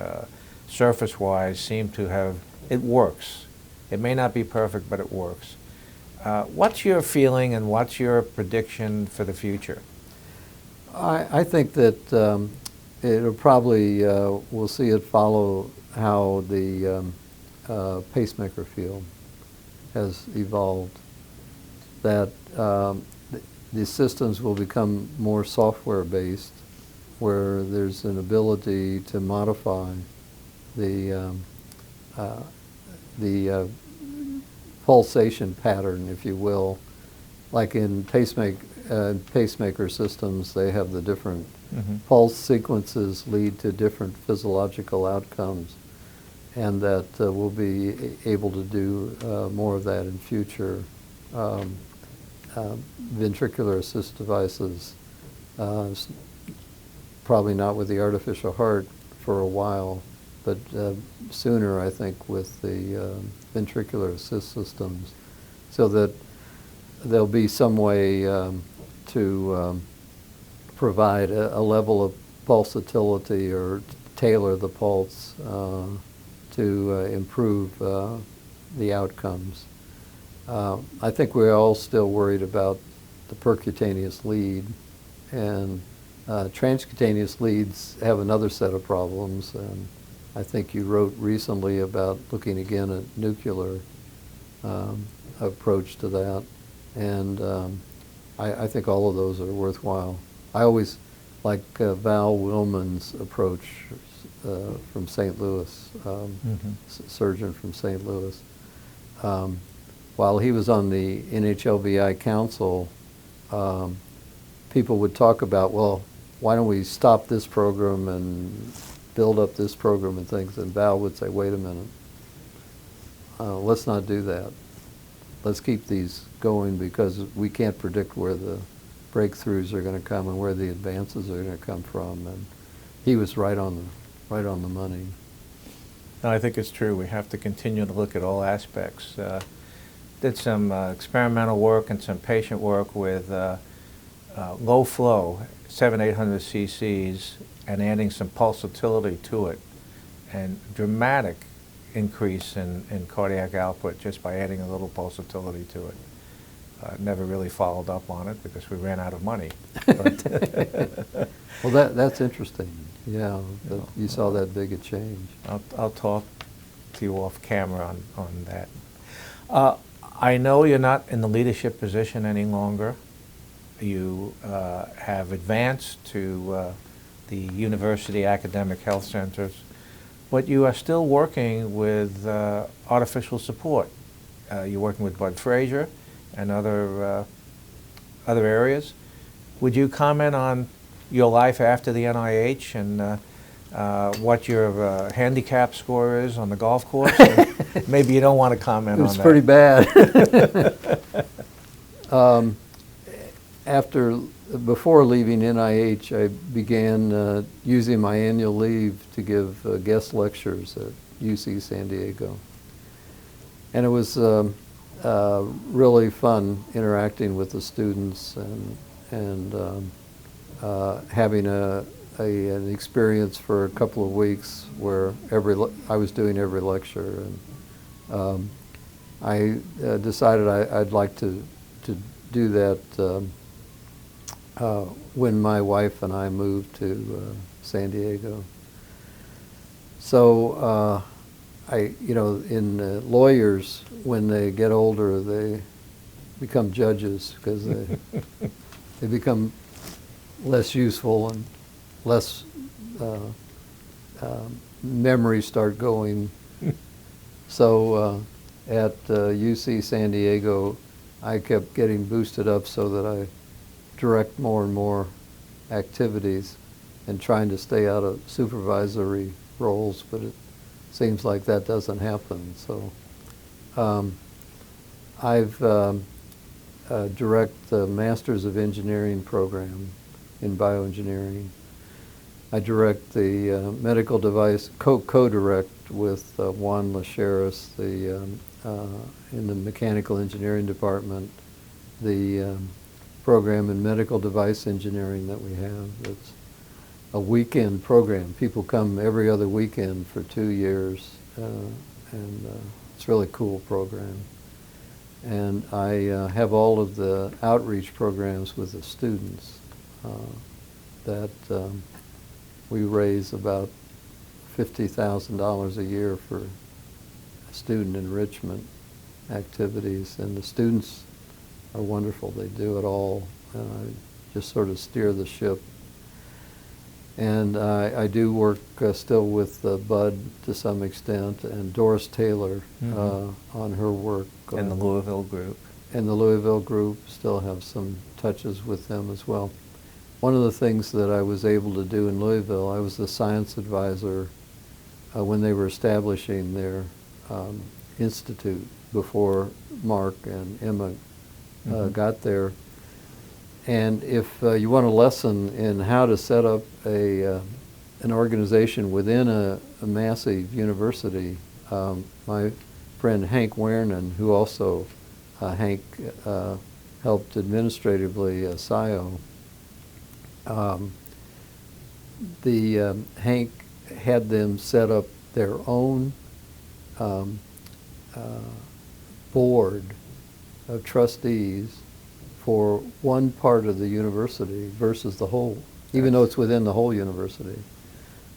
surface-wise, seem to have, it works. It may not be perfect, but it works. What's your feeling and what's your prediction for the future? I think that it'll probably, we'll see it follow how the pacemaker field has evolved, that the systems will become more software-based, where there's an ability to modify the pulsation pattern, if you will. Like in pacemaker systems, they have the different pulse sequences lead to different physiological outcomes, and that we'll be able to do more of that in future. Ventricular assist devices, probably not with the artificial heart for a while, but sooner, I think, with the ventricular assist systems, so that there'll be some way to provide a level of pulsatility or tailor the pulse to improve the outcomes. I think we're all still worried about the percutaneous lead, and Transcutaneous leads have another set of problems, and I think you wrote recently about looking again at nuclear approach to that, and I think all of those are worthwhile. I always like Val Willman's approach from St. Louis, surgeon from St. Louis. While he was on the NHLVI council, people would talk about, well, why don't we stop this program and build up this program and things, and Val would say, wait a minute, let's not do that. Let's keep these going because we can't predict where the breakthroughs are going to come and where the advances are going to come from. And he was right on the money. No, I think it's true. We have to continue to look at all aspects. Did some experimental work and some patient work with low flow, 700-800 cc's, and adding some pulsatility to it, and dramatic increase in cardiac output just by adding a little pulsatility to it. Never really followed up on it because we ran out of money. Well, that's interesting. Yeah, that you saw that big a change. I'll talk to you off camera on that. I know you're not in the leadership position any longer. You have advanced to the university academic health centers, but you are still working with artificial support. You're working with Bud Frazier and other areas. Would you comment on your life after the NIH and what your handicap score is on the golf course? Maybe you don't want to comment on that. It was pretty bad. Before leaving NIH, I began using my annual leave to give guest lectures at UC San Diego. And it was really fun interacting with the students and having an experience for a couple of weeks where I was doing every lecture. And I decided I'd like to do that when my wife and I moved to San Diego. So in lawyers, when they get older, they become judges because they become less useful and less memories start going. So at UC San Diego, I kept getting boosted up so that I direct more and more activities and trying to stay out of supervisory roles, but it seems like that doesn't happen. So I've direct the Masters of Engineering program in bioengineering. I direct the medical device, co-direct with Juan Lacheris, in the mechanical engineering department, the program in medical device engineering that we have. It's a weekend program. People come every other weekend for 2 years, and it's a really cool program. And I have all of the outreach programs with the students that we raise about $50,000 a year for student enrichment activities, and the students are wonderful. They do it all, and I just sort of steer the ship. And I do work still with Bud to some extent, and Doris Taylor on her work. And the Louisville group. And the Louisville group, still have some touches with them as well. One of the things that I was able to do in Louisville, I was the science advisor when they were establishing their institute before Mark and Emma got there. And if you want a lesson in how to set up an organization within a massive university, my friend Hank Wernan, who also Hank helped administratively SIO, Hank had them set up their own board of trustees for one part of the university versus the whole even though it's within the whole university.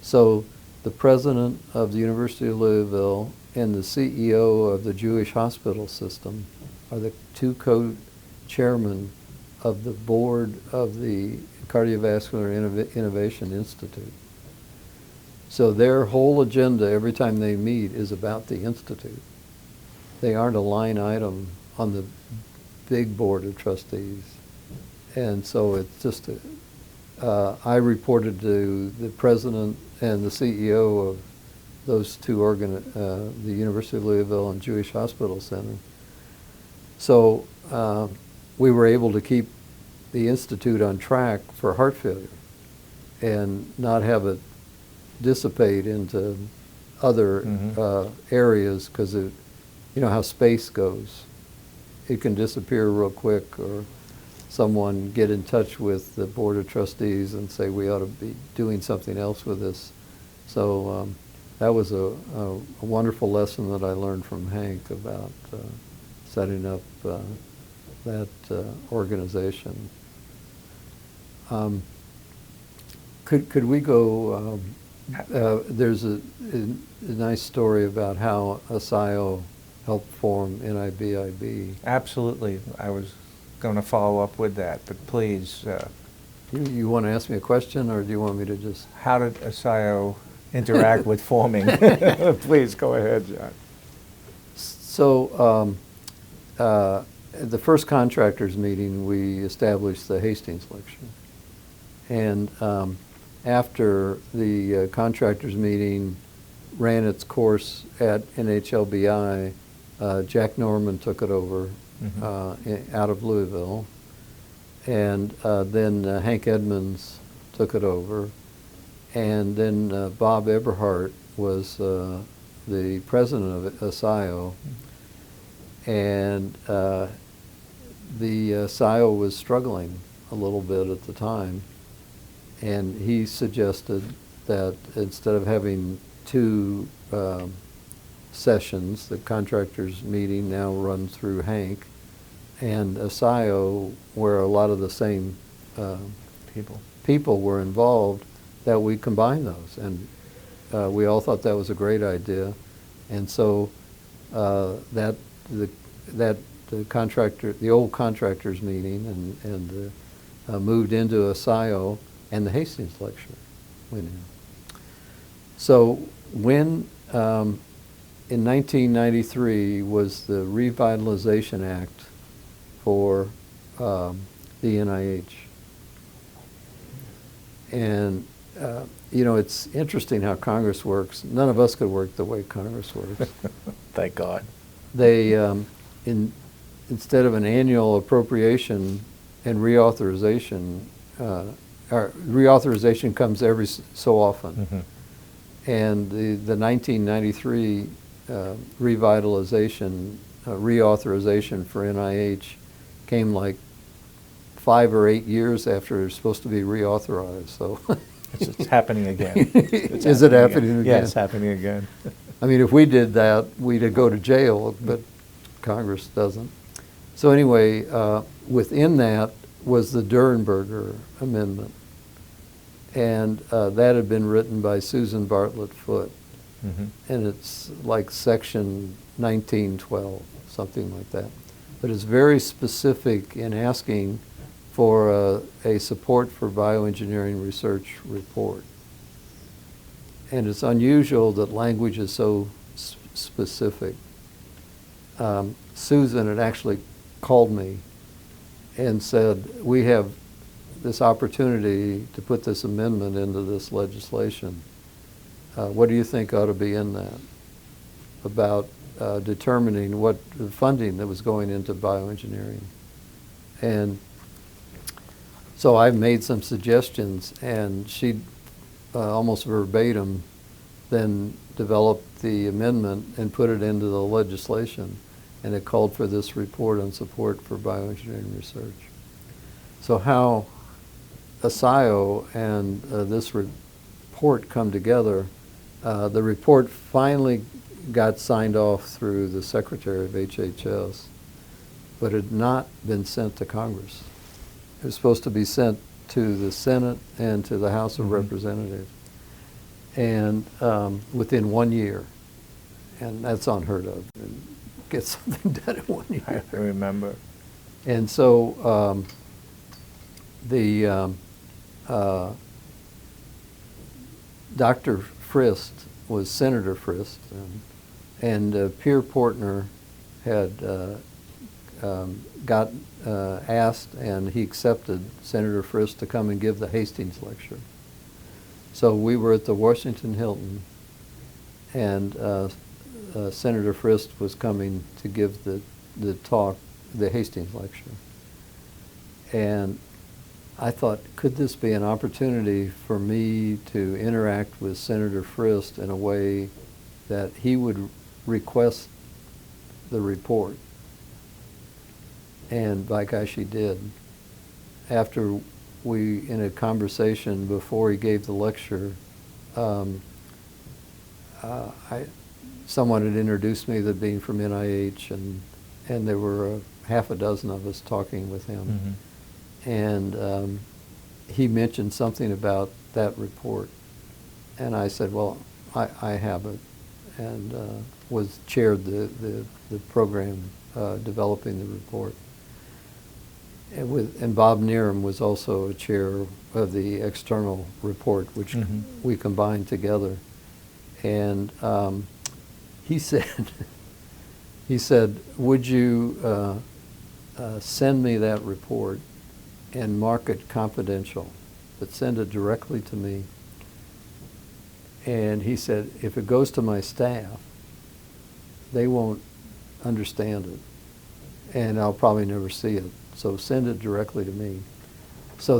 So the president of the University of Louisville and the CEO of the Jewish hospital system are the two co-chairmen of the board of the Cardiovascular Innovation Institute. So their whole agenda every time they meet is about the Institute. They aren't a line item on the big board of trustees. And so it's just, I reported to the president and the CEO of those two the University of Louisville and Jewish Hospital Center. So we were able to keep the Institute on track for heart failure and not have it dissipate into other areas, because you know how space goes. It can disappear real quick, or someone get in touch with the Board of Trustees and say we ought to be doing something else with this. So that was a wonderful lesson that I learned from Hank about setting up that organization. Could we go? There's a nice story about how ASIO helped form NIBIB. Absolutely. I was going to follow up with that, but please. You want to ask me a question, or do you want me to just? How did ASIO interact with forming? Please go ahead, John. So at the first contractors meeting, we established the Hastings lecture. And after the contractors meeting ran its course at NHLBI, Jack Norman took it over out of Louisville. And then Hank Edmonds took it over. And then Bob Eberhardt was the president of ASIO. And the ASIO was struggling a little bit at the time. And he suggested that instead of having two sessions, the contractors meeting now run through Hank, and ASIO, where a lot of the same people were involved, that we combine those. And we all thought that was a great idea. And so the old contractors meeting and moved into ASIO, and the Hastings lecture went in. So when in 1993 was the Revitalization Act for the NIH. And you know, it's interesting how Congress works. None of us could work the way Congress works. Thank God. They, instead of an annual appropriation and reauthorization, reauthorization comes every so often. And the 1993 revitalization, reauthorization for NIH came like 5 or 8 years after it was supposed to be reauthorized. So it's happening again. Is it happening again? Yeah, it's happening again. I mean, if we did that, we'd go to jail, but Congress doesn't. So anyway, within that was the Durenberger Amendment. And that had been written by Susan Bartlett Foote. And it's like section 1912, something like that. But it's very specific in asking for a support for bioengineering research report. And it's unusual that language is so specific. Susan had actually called me and said, we have this opportunity to put this amendment into this legislation. What do you think ought to be in that? About determining what the funding that was going into bioengineering. And so I made some suggestions, and she almost verbatim then developed the amendment and put it into the legislation. And it called for this report on support for bioengineering research. So how ASIO and this report come together, the report finally got signed off through the Secretary of HHS, but had not been sent to Congress. It was supposed to be sent to the Senate and to the House of Representatives, and within 1 year, and that's unheard of. Get something done in 1 year. I remember. And so Dr. Frist was Senator Frist, and Pierre Portner had got asked, and he accepted Senator Frist to come and give the Hastings lecture. So we were at the Washington Hilton, and Senator Frist was coming to give the talk, the Hastings lecture. And I thought, could this be an opportunity for me to interact with Senator Frist in a way that he would request the report? And by gosh, he did. After we, in a conversation before he gave the lecture, someone had introduced me to being from NIH, and there were half a dozen of us talking with him. And he mentioned something about that report. And I said, well, I have it, and chaired the program developing the report. And Bob Neerum was also a chair of the external report, which we combined together. And he said, would you send me that report and mark it confidential, but send it directly to me? And he said, if it goes to my staff, they won't understand it, and I'll probably never see it. So send it directly to me. So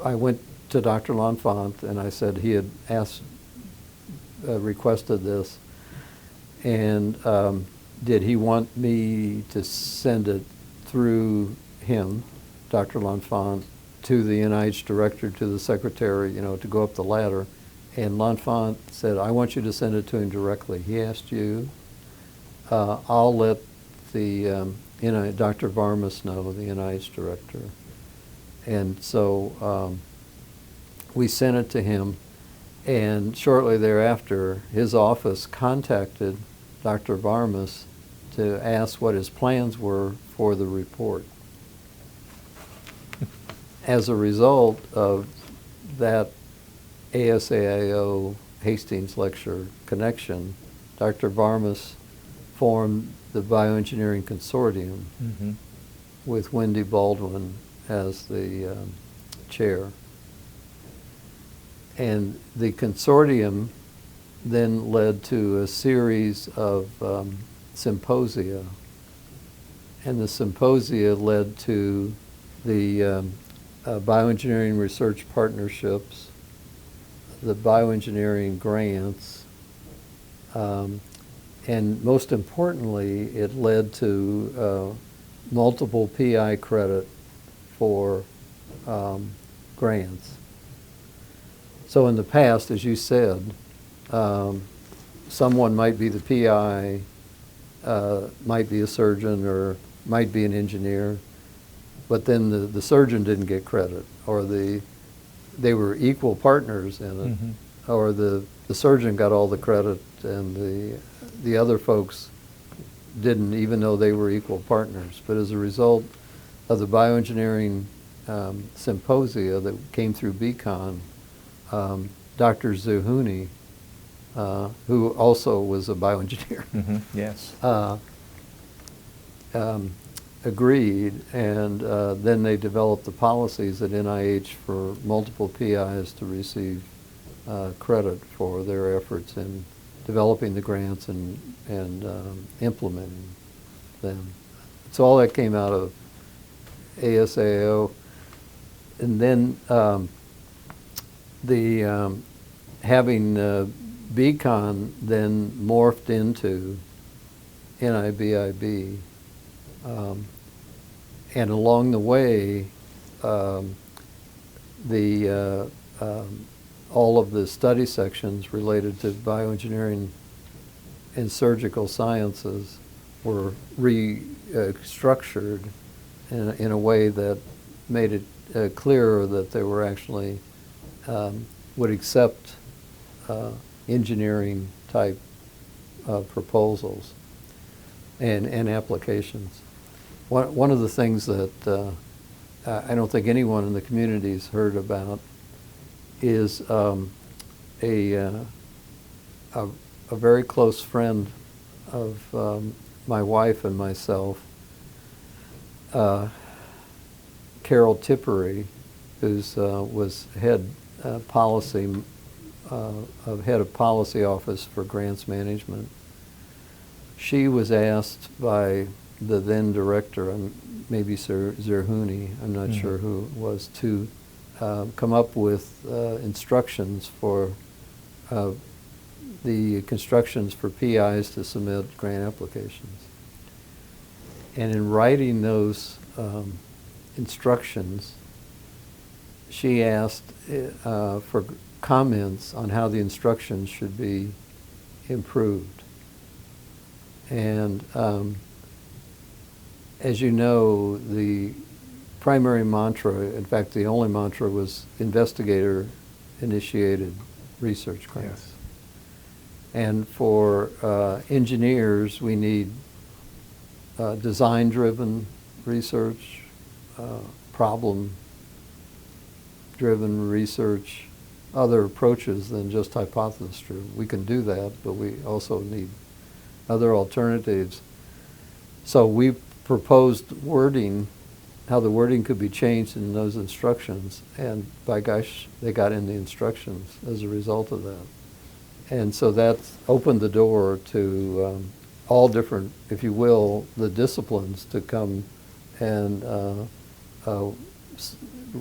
I went to Dr. L'Enfant, and I said he had requested this, and did he want me to send it through him, Dr. L'Enfant, to the NIH director, to the secretary, to go up the ladder? And L'Enfant said, I want you to send it to him directly. He asked you. I'll let the Dr. Varmus know, the NIH director. And so we sent it to him, and shortly thereafter, his office contacted Dr. Varmus to ask what his plans were for the report. As a result of that ASAIO Hastings lecture connection, Dr. Varmus formed the Bioengineering Consortium with Wendy Baldwin as the chair. And the consortium then led to a series of symposia, and the symposia led to the bioengineering research partnerships, the bioengineering grants, and most importantly, it led to multiple PI credit for grants. So in the past, as you said, someone might be the PI, might be a surgeon, or might be an engineer, but then the surgeon didn't get credit, or they were equal partners in it, or the surgeon got all the credit and the other folks didn't, even though they were equal partners. But as a result of the bioengineering symposia that came through BCon, Dr. Zuhuni, who also was a bioengineer, Yes. agreed, and then they developed the policies at NIH for multiple PIs to receive credit for their efforts in developing the grants and implementing them. So all that came out of ASAO. And then having BCon then morphed into NIBIB. And along the way, all of the study sections related to bioengineering and surgical sciences were restructured in a way that made it clearer that they were actually would accept engineering type proposals and applications. One of the things that I don't think anyone in the community's heard about is a very close friend of my wife and myself, Carol Tippery, who's was head of policy office for grants management. She was asked by the then director, maybe Sir Zerhouni, I'm not sure who it was, to come up with instructions for the constructions for PIs to submit grant applications. And in writing those instructions, she asked for comments on how the instructions should be improved. And as you know, the primary mantra, in fact, the only mantra, was investigator-initiated research grants. Yes. And for engineers, we need design-driven research, problem-driven research, other approaches than just hypothesis-driven. We can do that, but we also need other alternatives. So we proposed wording, how the wording could be changed in those instructions, and by gosh, they got in the instructions as a result of that. And so that opened the door to all different, if you will, the disciplines to come and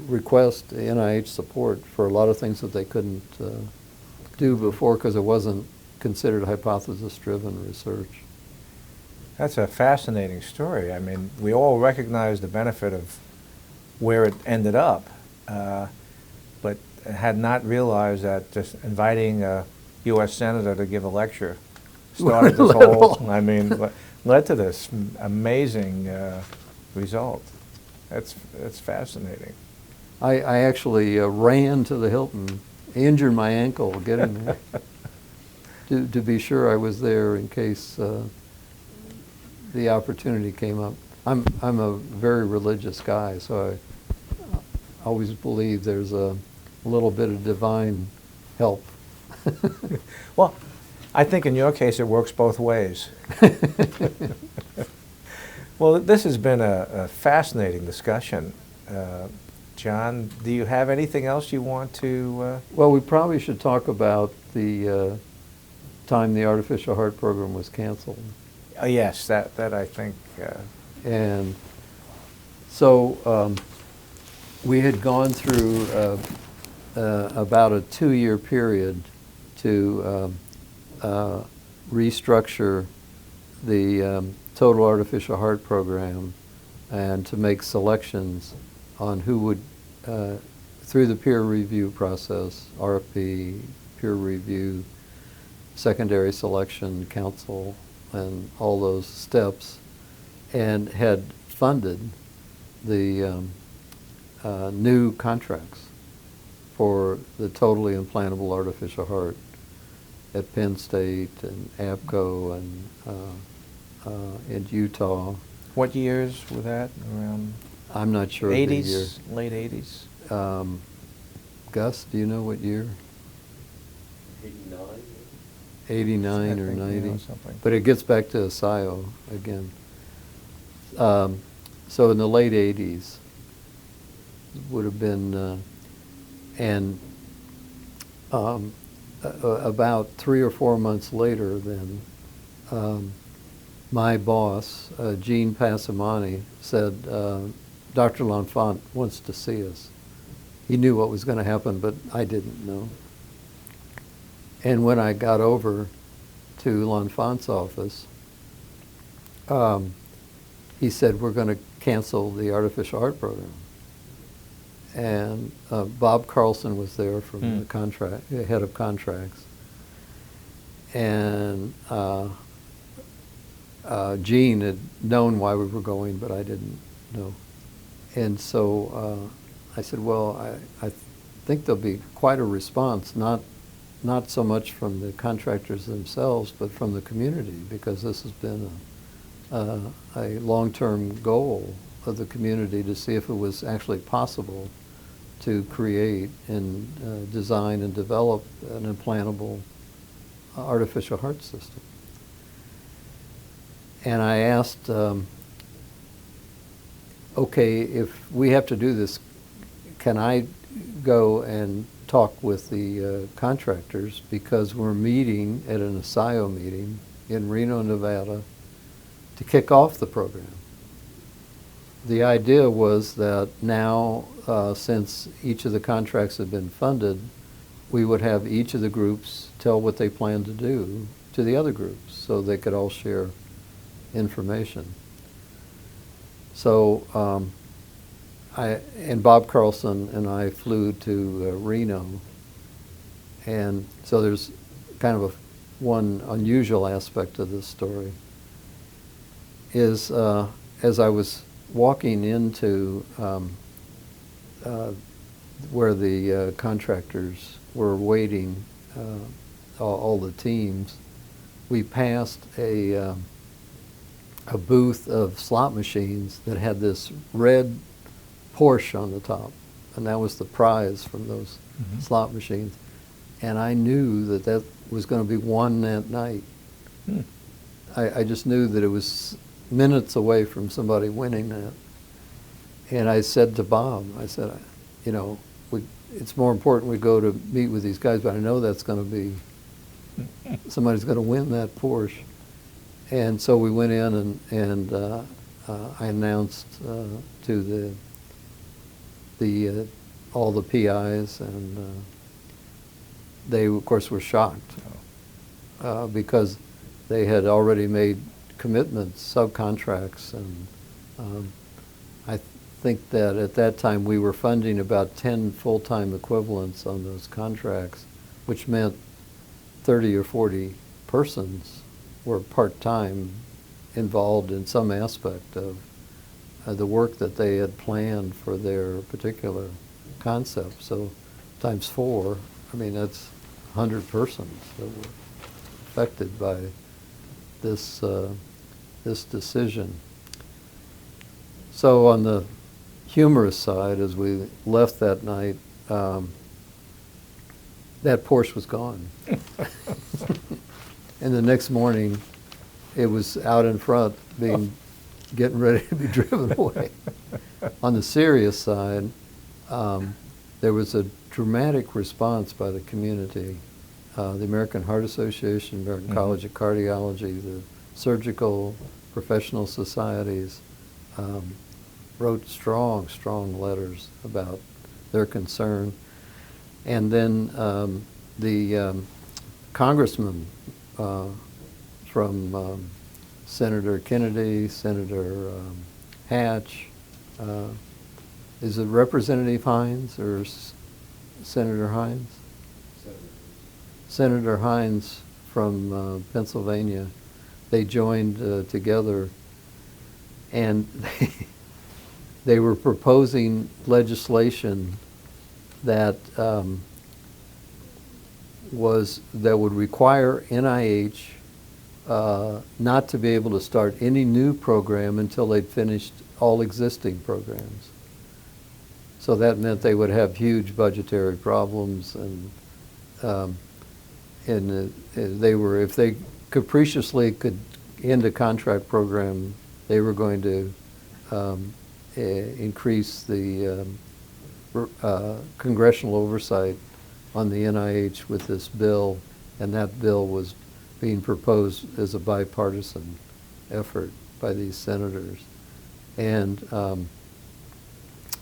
request NIH support for a lot of things that they couldn't do before because it wasn't considered hypothesis-driven research. That's a fascinating story. I mean, we all recognize the benefit of where it ended up, but had not realized that just inviting a U.S. Senator to give a lecture started this whole, I mean, led to this amazing result. That's fascinating. I actually ran to the Hilton, injured my ankle getting there, to be sure I was there in case the opportunity came up. I'm a very religious guy, so I always believe there's a little bit of divine help. Well, I think in your case it works both ways. Well, this has been a fascinating discussion. John, do you have anything else you want to? Well, we probably should talk about the time the artificial heart program was canceled. Yes, that I think. And so we had gone through about a 2-year period to restructure the total artificial heart program and to make selections on who would, through the peer review process, RFP, peer review, secondary selection, council, and all those steps, and had funded the new contracts for the totally implantable artificial heart at Penn State and APCO and in Utah. What years were that? Around I'm not sure of the year. 80s, late 80s? Gus, do you know what year? 89. 89 I or think, 90. yeah, something. But it gets back to SIO again. So in the late 80s would have been, and about 3 or 4 months later then, my boss, Gene Passamani, said, Dr. L'Enfant wants to see us. He knew what was going to happen, but I didn't know. And when I got over to L'Enfant's office, he said, we're going to cancel the artificial heart program. And Bob Carlson was there from the head of contracts. And Gene had known why we were going, but I didn't know. And so I said, well, I think there'll be quite a response, not so much from the contractors themselves, but from the community, because this has been a long-term goal of the community to see if it was actually possible to create and design and develop an implantable artificial heart system. And I asked, okay, if we have to do this, can I go and talk with the contractors, because we're meeting at an ASIO meeting in Reno, Nevada, to kick off the program. The idea was that now, since each of the contracts have been funded, we would have each of the groups tell what they plan to do to the other groups so they could all share information. So and Bob Carlson and I flew to Reno, and so there's kind of one unusual aspect of this story is as I was walking into where the contractors were waiting, all the teams, we passed a booth of slot machines that had this red Porsche on the top, and that was the prize from those slot machines. And I knew that that was going to be won that night. I just knew that it was minutes away from somebody winning that. And I said to Bob, I said, you know, it's more important we go to meet with these guys, but I know that's going to be, somebody's going to win that Porsche. And so we went in and I announced to all the PIs, and they of course were shocked because they had already made commitments, subcontracts, and I think that at that time we were funding about 10 full-time equivalents on those contracts, which meant 30 or 40 persons were part-time involved in some aspect of the work that they had planned for their particular concept. So times 4, I mean, that's 100 persons that were affected by this this decision. So on the humorous side, as we left that night, that Porsche was gone. And the next morning, it was out in front, getting ready to be driven away. On the serious side, there was a dramatic response by the community. The American Heart Association, American College of Cardiology, the surgical professional societies wrote strong letters about their concern. And then the congressman from Senator Kennedy, Senator Hatch, is it Representative Hines or Senator Hines? Senator Hines from Pennsylvania. They joined together, and they were proposing legislation that would require NIH not to be able to start any new program until they'd finished all existing programs. So that meant they would have huge budgetary problems, and they were, if they capriciously could end a contract program, they were going to increase the congressional oversight on the NIH with this bill, and that bill was being proposed as a bipartisan effort by these senators. And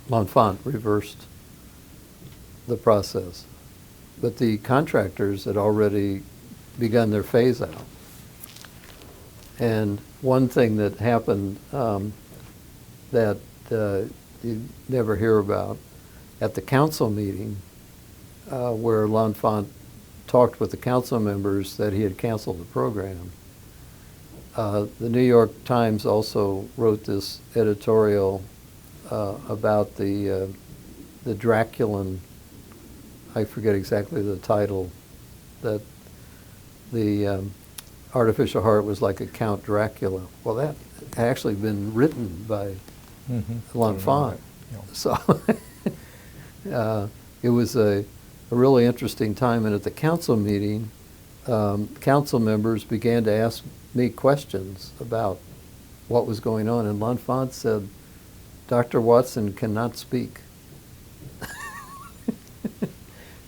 L'Enfant reversed the process. But the contractors had already begun their phase out. And one thing that happened that you never hear about, at the council meeting where L'Enfant talked with the council members that he had canceled the program, the New York Times also wrote this editorial about the the Draculan, I forget exactly the title, that the artificial heart was like a Count Dracula. Well, that had actually been written by L'Enfant. So it was a really interesting time, and at the council meeting, council members began to ask me questions about what was going on, and L'Enfant said, "Dr. Watson cannot speak."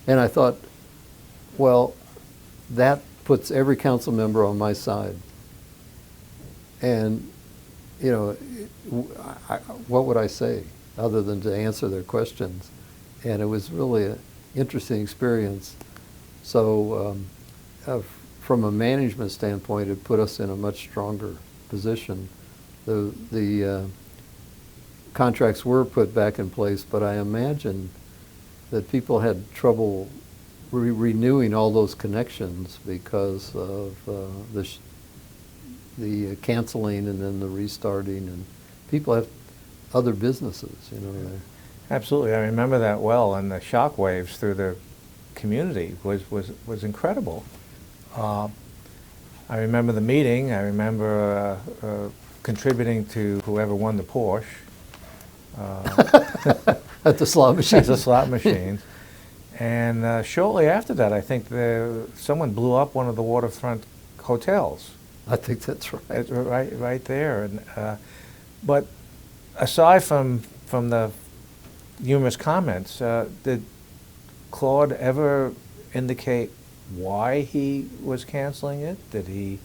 And I thought, well, that puts every council member on my side. And, you know, what would I say other than to answer their questions? And it was really an interesting experience. So from a management standpoint, it put us in a much stronger position. The contracts were put back in place, but I imagine that people had trouble renewing all those connections because of the canceling and then the restarting, and people have other businesses, you know. Absolutely, I remember that well, and the shock waves through the community was incredible. I remember the meeting. I remember contributing to whoever won the Porsche. At the slot machine. At the slot machines. And shortly after that, I think someone blew up one of the waterfront hotels. I think that's right. Right there. And but aside from the humorous comments, did Claude ever indicate why he was canceling it? Did he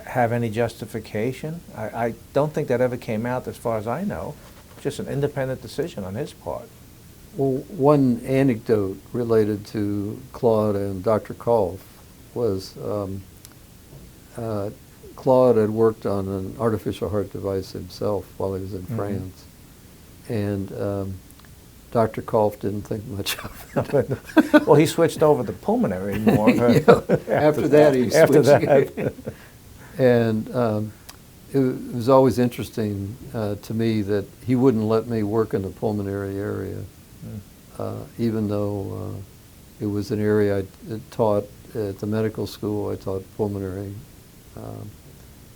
have any justification? I don't think that ever came out, as far as I know. Just an independent decision on his part. Well, one anecdote related to Claude and Dr. Kolff was Claude had worked on an artificial heart device himself while he was in France. And Dr. Kolff didn't think much of it. Well, he switched over to pulmonary more. After that, he switched. And it was always interesting to me that he wouldn't let me work in the pulmonary area, even though it was an area I taught at the medical school. I taught pulmonary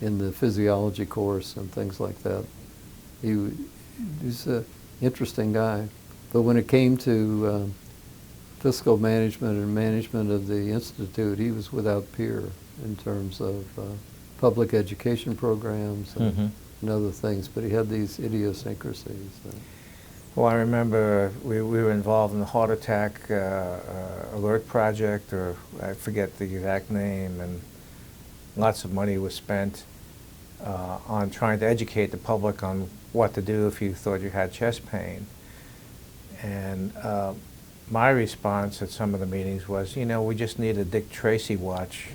in the physiology course and things like that. He's an interesting guy. But when it came to fiscal management and management of the Institute, he was without peer in terms of public education programs and other things, but he had these idiosyncrasies. Well, I remember we were involved in the heart attack alert project, or I forget the exact name, and lots of money was spent on trying to educate the public on what to do if you thought you had chest pain. And my response at some of the meetings was, you know, we just need a Dick Tracy watch.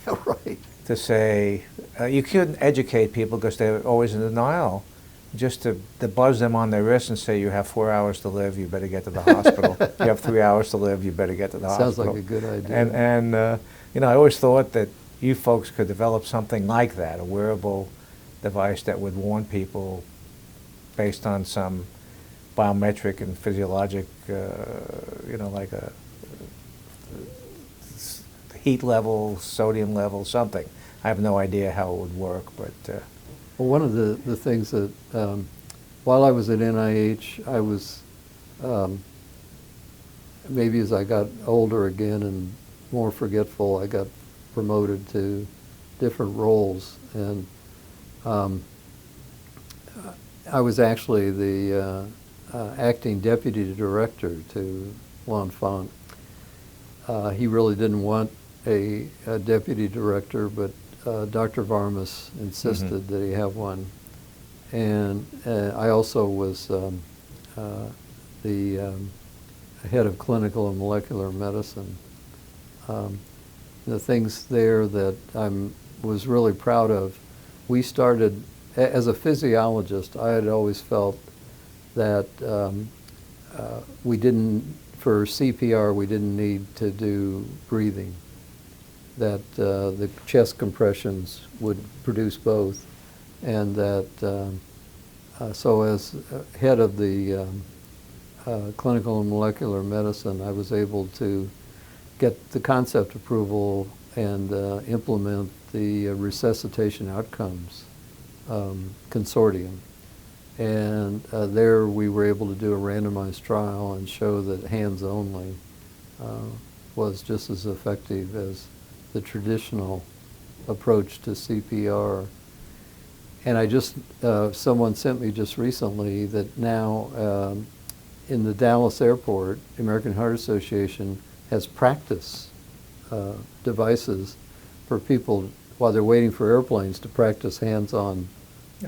Right. To say, you couldn't educate people because they're always in denial. Just to buzz them on their wrist and say, you have 4 hours to live, you better get to the hospital. You have 3 hours to live, you better get to the hospital. Sounds like a good idea. And you know, I always thought that you folks could develop something like that, a wearable device that would warn people based on some biometric and physiologic, you know, like a heat level, sodium level, something. I have no idea how it would work, but... Well, one of the things that, while I was at NIH, I was, maybe as I got older again and more forgetful, I got promoted to different roles. And I was actually the acting deputy director to L'Enfant. He really didn't want a deputy director, but Dr. Varmus insisted that he have one. And I also was the head of clinical and molecular medicine. The things there that I was really proud of, we started, as a physiologist, I had always felt that we didn't, for CPR, we didn't need to do breathing, that the chest compressions would produce both, and that so as head of the clinical and molecular medicine, I was able to get the concept approval and implement the resuscitation outcomes consortium. And there we were able to do a randomized trial and show that hands only was just as effective as the traditional approach to CPR. And I just, someone sent me just recently that now in the Dallas airport, the American Heart Association has practice devices for people while they're waiting for airplanes to practice hands-on.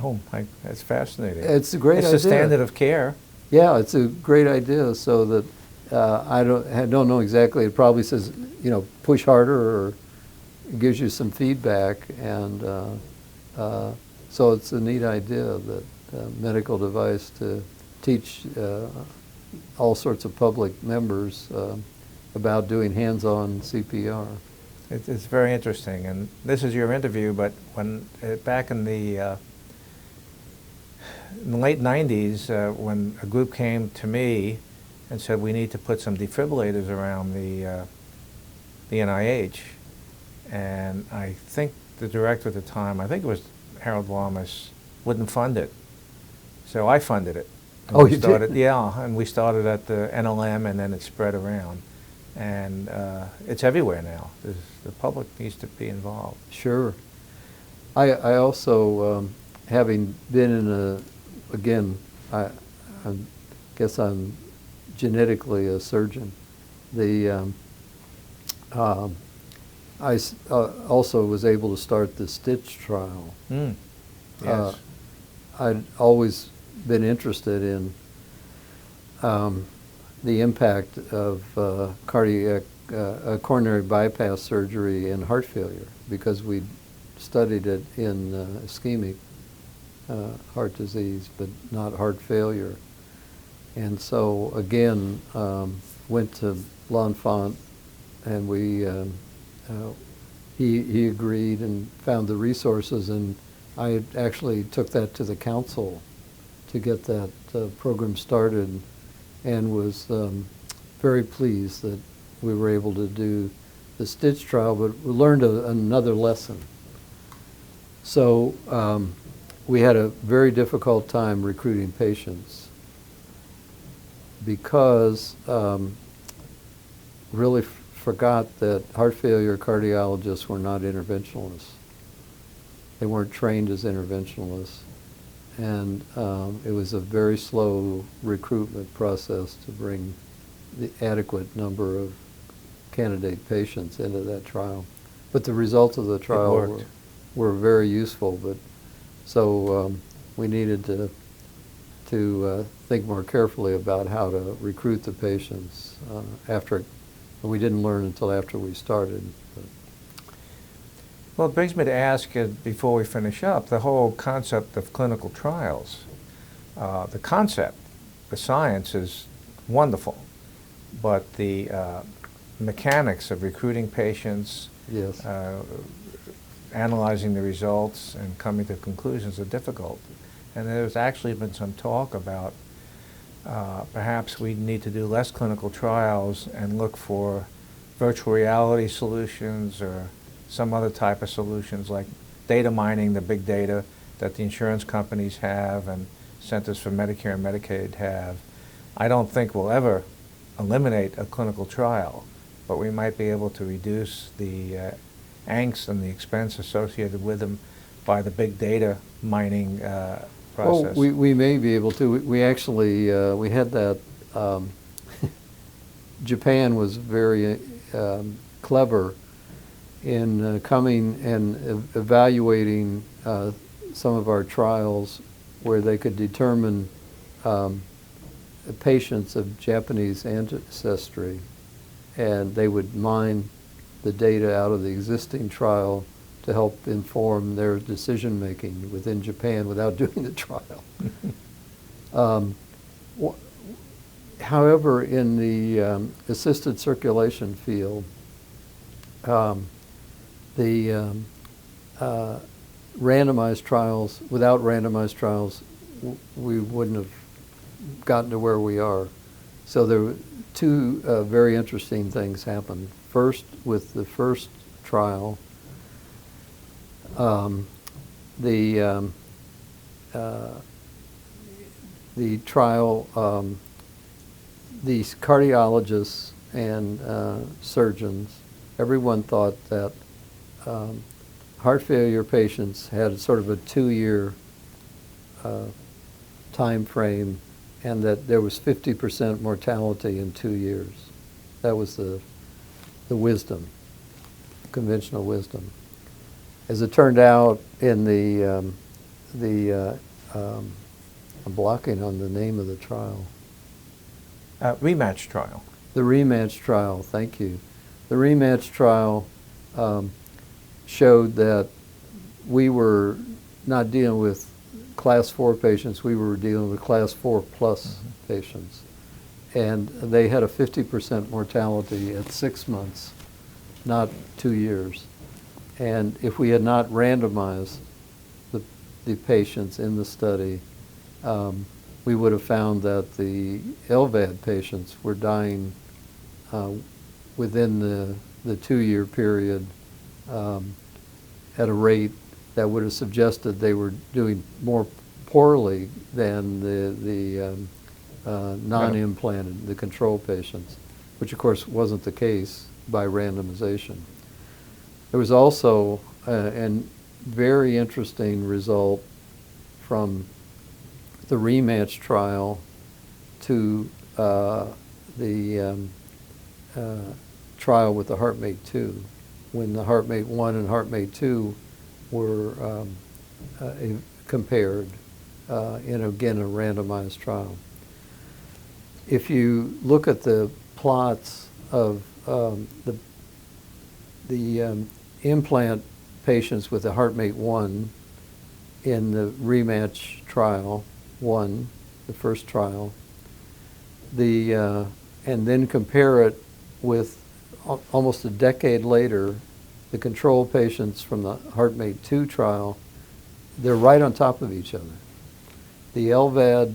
Oh, that's fascinating. It's a great idea. It's the standard of care. Yeah, it's a great idea. So that I don't know exactly. It probably says, you know, push harder, or it gives you some feedback, and so it's a neat idea that medical device to teach all sorts of public members about doing hands-on CPR. It's very interesting, and this is your interview. But when back in the late 90s, when a group came to me and said we need to put some defibrillators around the NIH, and I think the director at the time, I think it was Harold Lamas, wouldn't fund it. So I funded it. And Oh, we you started, did? Yeah, and we started at the NLM, and then it spread around. And it's everywhere now. The public needs to be involved. Sure. I also, having been in again, I guess I'm genetically a surgeon. I also was able to start the stitch trial. Yes. I'd always been interested in the impact of coronary bypass surgery in heart failure, because we studied it in ischemic heart disease, but not heart failure. And so again, went to L'Enfant, and he agreed and found the resources, and I actually took that to the council to get that program started, and was very pleased that we were able to do the stitch trial, but we learned another lesson. So we had a very difficult time recruiting patients, because really forgot that heart failure cardiologists were not interventionalists. They weren't trained as interventionalists. And it was a very slow recruitment process to bring the adequate number of candidate patients into that trial. But the results of the trial were very useful. But so we needed to think more carefully about how to recruit the patients after. We didn't learn until after we started. Well, it brings me to ask, before we finish up, the whole concept of clinical trials. The concept, the science is wonderful, but the mechanics of recruiting patients, Yes. Analyzing the results and coming to conclusions are difficult. And there's actually been some talk about perhaps we need to do less clinical trials and look for virtual reality solutions or some other type of solutions, like data mining, the big data that the insurance companies have and Centers for Medicare and Medicaid have. I don't think we'll ever eliminate a clinical trial, but we might be able to reduce the angst and the expense associated with them by the big data mining process. Well, we may be able to. We actually, we had that, Japan was very clever in coming and evaluating some of our trials, where they could determine patients of Japanese ancestry, and they would mine the data out of the existing trial to help inform their decision making within Japan without doing the trial. However, in the assisted circulation field, the randomized trials, without randomized trials, we wouldn't have gotten to where we are. So there were two very interesting things happened. First, with the first trial, the trial, these cardiologists and surgeons, everyone thought that heart failure patients had sort of a 2-year time frame, and that there was 50% mortality in 2 years. That was the wisdom, conventional wisdom. As it turned out, in I'm blocking on the name of the trial. Rematch trial. The rematch trial, thank you. The rematch trial showed that we were not dealing with class 4 patients, we were dealing with class 4 plus patients. And they had a 50% mortality at 6 months, not 2 years. And if we had not randomized the patients in the study, we would have found that the LVAD patients were dying within the 2-year period at a rate that would have suggested they were doing more poorly than the non-implanted, the control patients, which of course wasn't the case by randomization. There was also a very interesting result from the rematch trial to the trial with the HeartMate 2, when the HeartMate 1 and HeartMate 2 were compared in, again, a randomized trial. If you look at the plots of the implant patients with the HeartMate 1 in the rematch trial 1, the first trial, and then compare it with almost a decade later, the control patients from the HeartMate 2 trial, they're right on top of each other. The LVAD,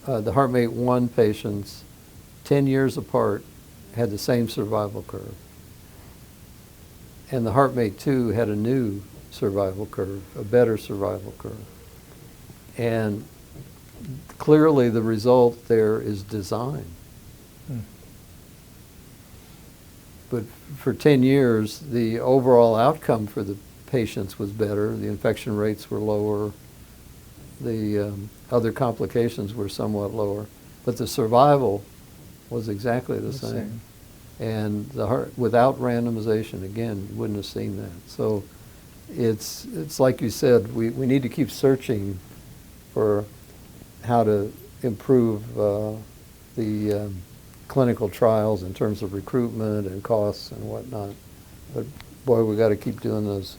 the HeartMate 1 patients, 10 years apart, had the same survival curve. And the HeartMate 2 had a new survival curve, a better survival curve. And clearly the result there is design. But for 10 years, the overall outcome for the patients was better. The infection rates were lower. The other complications were somewhat lower. But the survival was exactly the same. And without randomization, again, you wouldn't have seen that. So it's like you said, we need to keep searching for how to improve the clinical trials in terms of recruitment and costs and whatnot. But boy, we got to keep doing those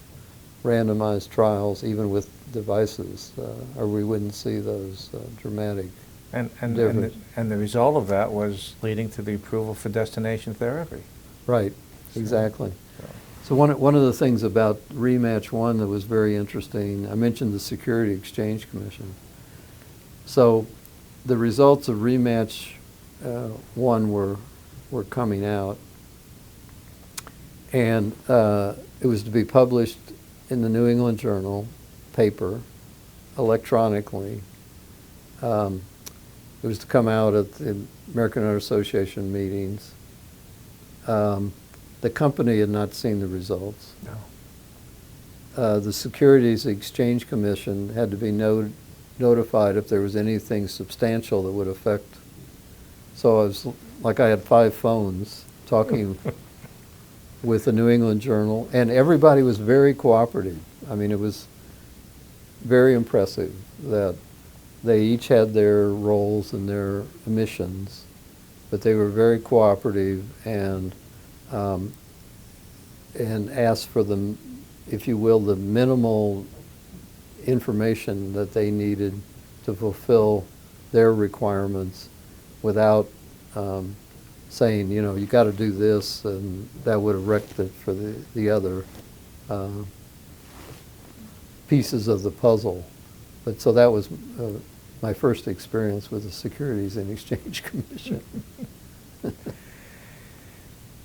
randomized trials, even with devices, or we wouldn't see those dramatic differences. And the result of that was leading to the approval for destination therapy. Right, exactly. So one of the things about Rematch 1 that was very interesting, I mentioned the Security Exchange Commission. So the results of Rematch 1 were coming out, and it was to be published in the New England Journal paper electronically. It was to come out at the American Heart Association meetings. The company had not seen the results. No. The Securities Exchange Commission had to be notified if there was anything substantial that would affect. So I was like, I had 5 phones talking with the New England Journal, and everybody was very cooperative. I mean, it was very impressive that they each had their roles and their missions, but they were very cooperative and asked for the, if you will, the minimal information that they needed to fulfill their requirements without saying, you know, you got to do this, and that would have wrecked it for the other pieces of the puzzle. But so that was my first experience with the Securities and Exchange Commission.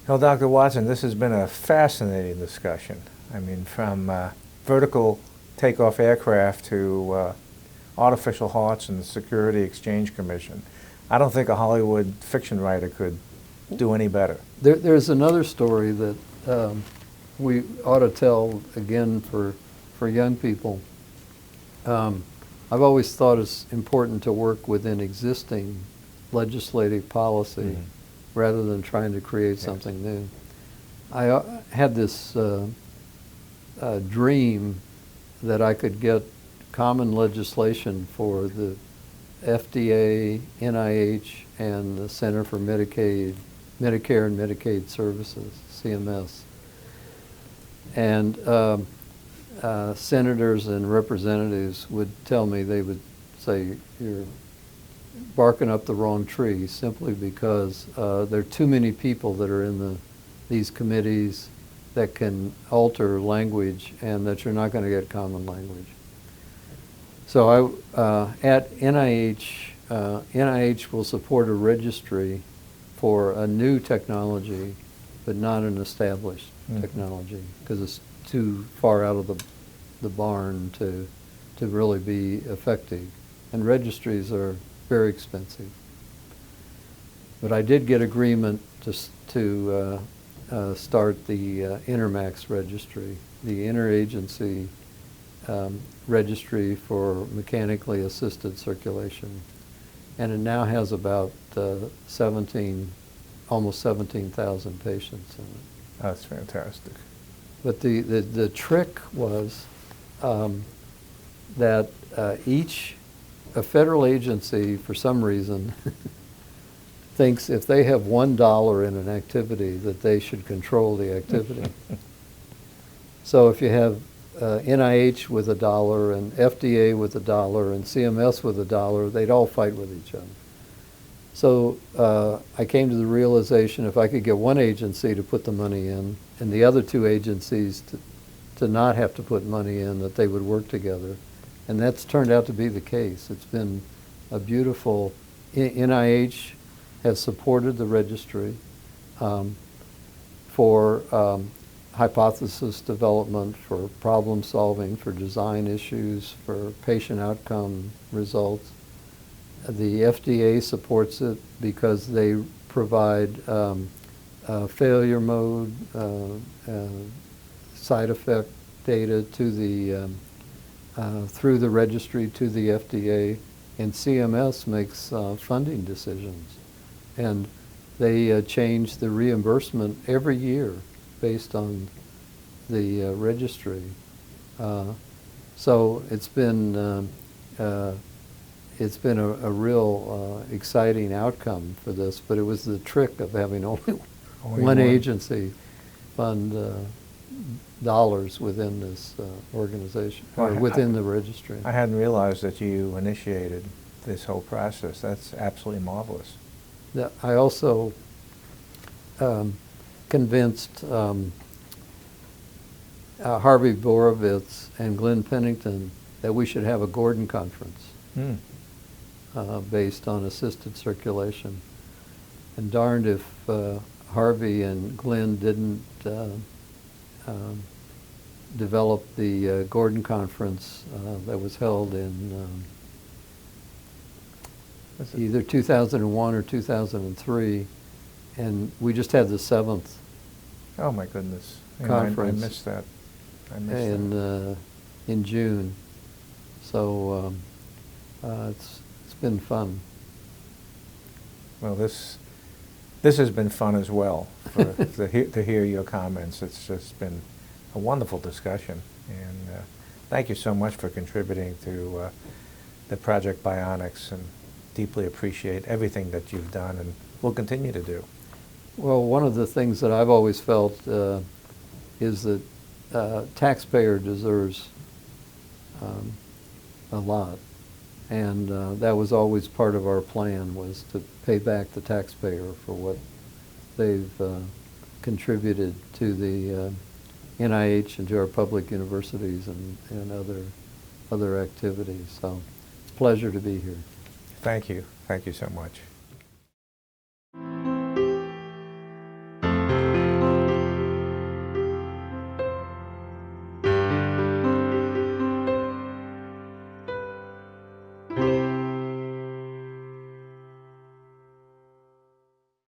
Well, Dr. Watson, this has been a fascinating discussion. I mean, from vertical takeoff aircraft to artificial hearts and the Security Exchange Commission. I don't think a Hollywood fiction writer could do any better. There's another story that we ought to tell again for young people. I've always thought it's important to work within existing legislative policy rather than trying to create something new. I had this dream that I could get common legislation for the FDA, NIH, and the Center for Medicare and Medicaid Services, CMS. And senators and representatives would tell me, they would say, you're barking up the wrong tree simply because there are too many people that are in these committees that can alter language and that you're not going to get common language. So at NIH, NIH will support a registry for a new technology, but not an established technology, because it's too far out of the barn to really be effective. And registries are very expensive. But I did get agreement to start the Intermax registry, the interagency registry for mechanically assisted circulation. And it now has about almost 17,000 patients in it. That's fantastic. But the trick was that a federal agency, for some reason, thinks if they have $1 in an activity that they should control the activity. So if you have NIH with $1 and FDA with $1 and CMS with $1, they'd all fight with each other. So I came to the realization if I could get one agency to put the money in and the other two agencies to not have to put money in, that they would work together. And that's turned out to be the case. It's been a beautiful, NIH has supported the registry for hypothesis development, for problem solving, for design issues, for patient outcome results. The FDA supports it because they provide failure mode, side effect data to the through the registry to the FDA, and CMS makes funding decisions, and they change the reimbursement every year based on the registry. So it's been a real exciting outcome for this, but it was the trick of having only one agency fund dollars within this organization, or within the registry. I hadn't realized that you initiated this whole process. That's absolutely marvelous. I also convinced Harvey Borovitz and Glenn Pennington that we should have a Gordon Conference based on assisted circulation. And darned if Harvey and Glenn didn't develop the Gordon Conference that was held in either 2001 or 2003, and we just had the 7th. Oh my goodness! Conference. I missed that. I missed that. In June. So it's been fun. Well, this has been fun as well to hear your comments. It's just been a wonderful discussion, and thank you so much for contributing to the Project Bionics, and deeply appreciate everything that you've done and will continue to do. Well, one of the things that I've always felt is that taxpayer deserves a lot, and that was always part of our plan, was to pay back the taxpayer for what they've contributed to the NIH and to our public universities and other activities. So pleasure to be here. Thank you. Thank you so much.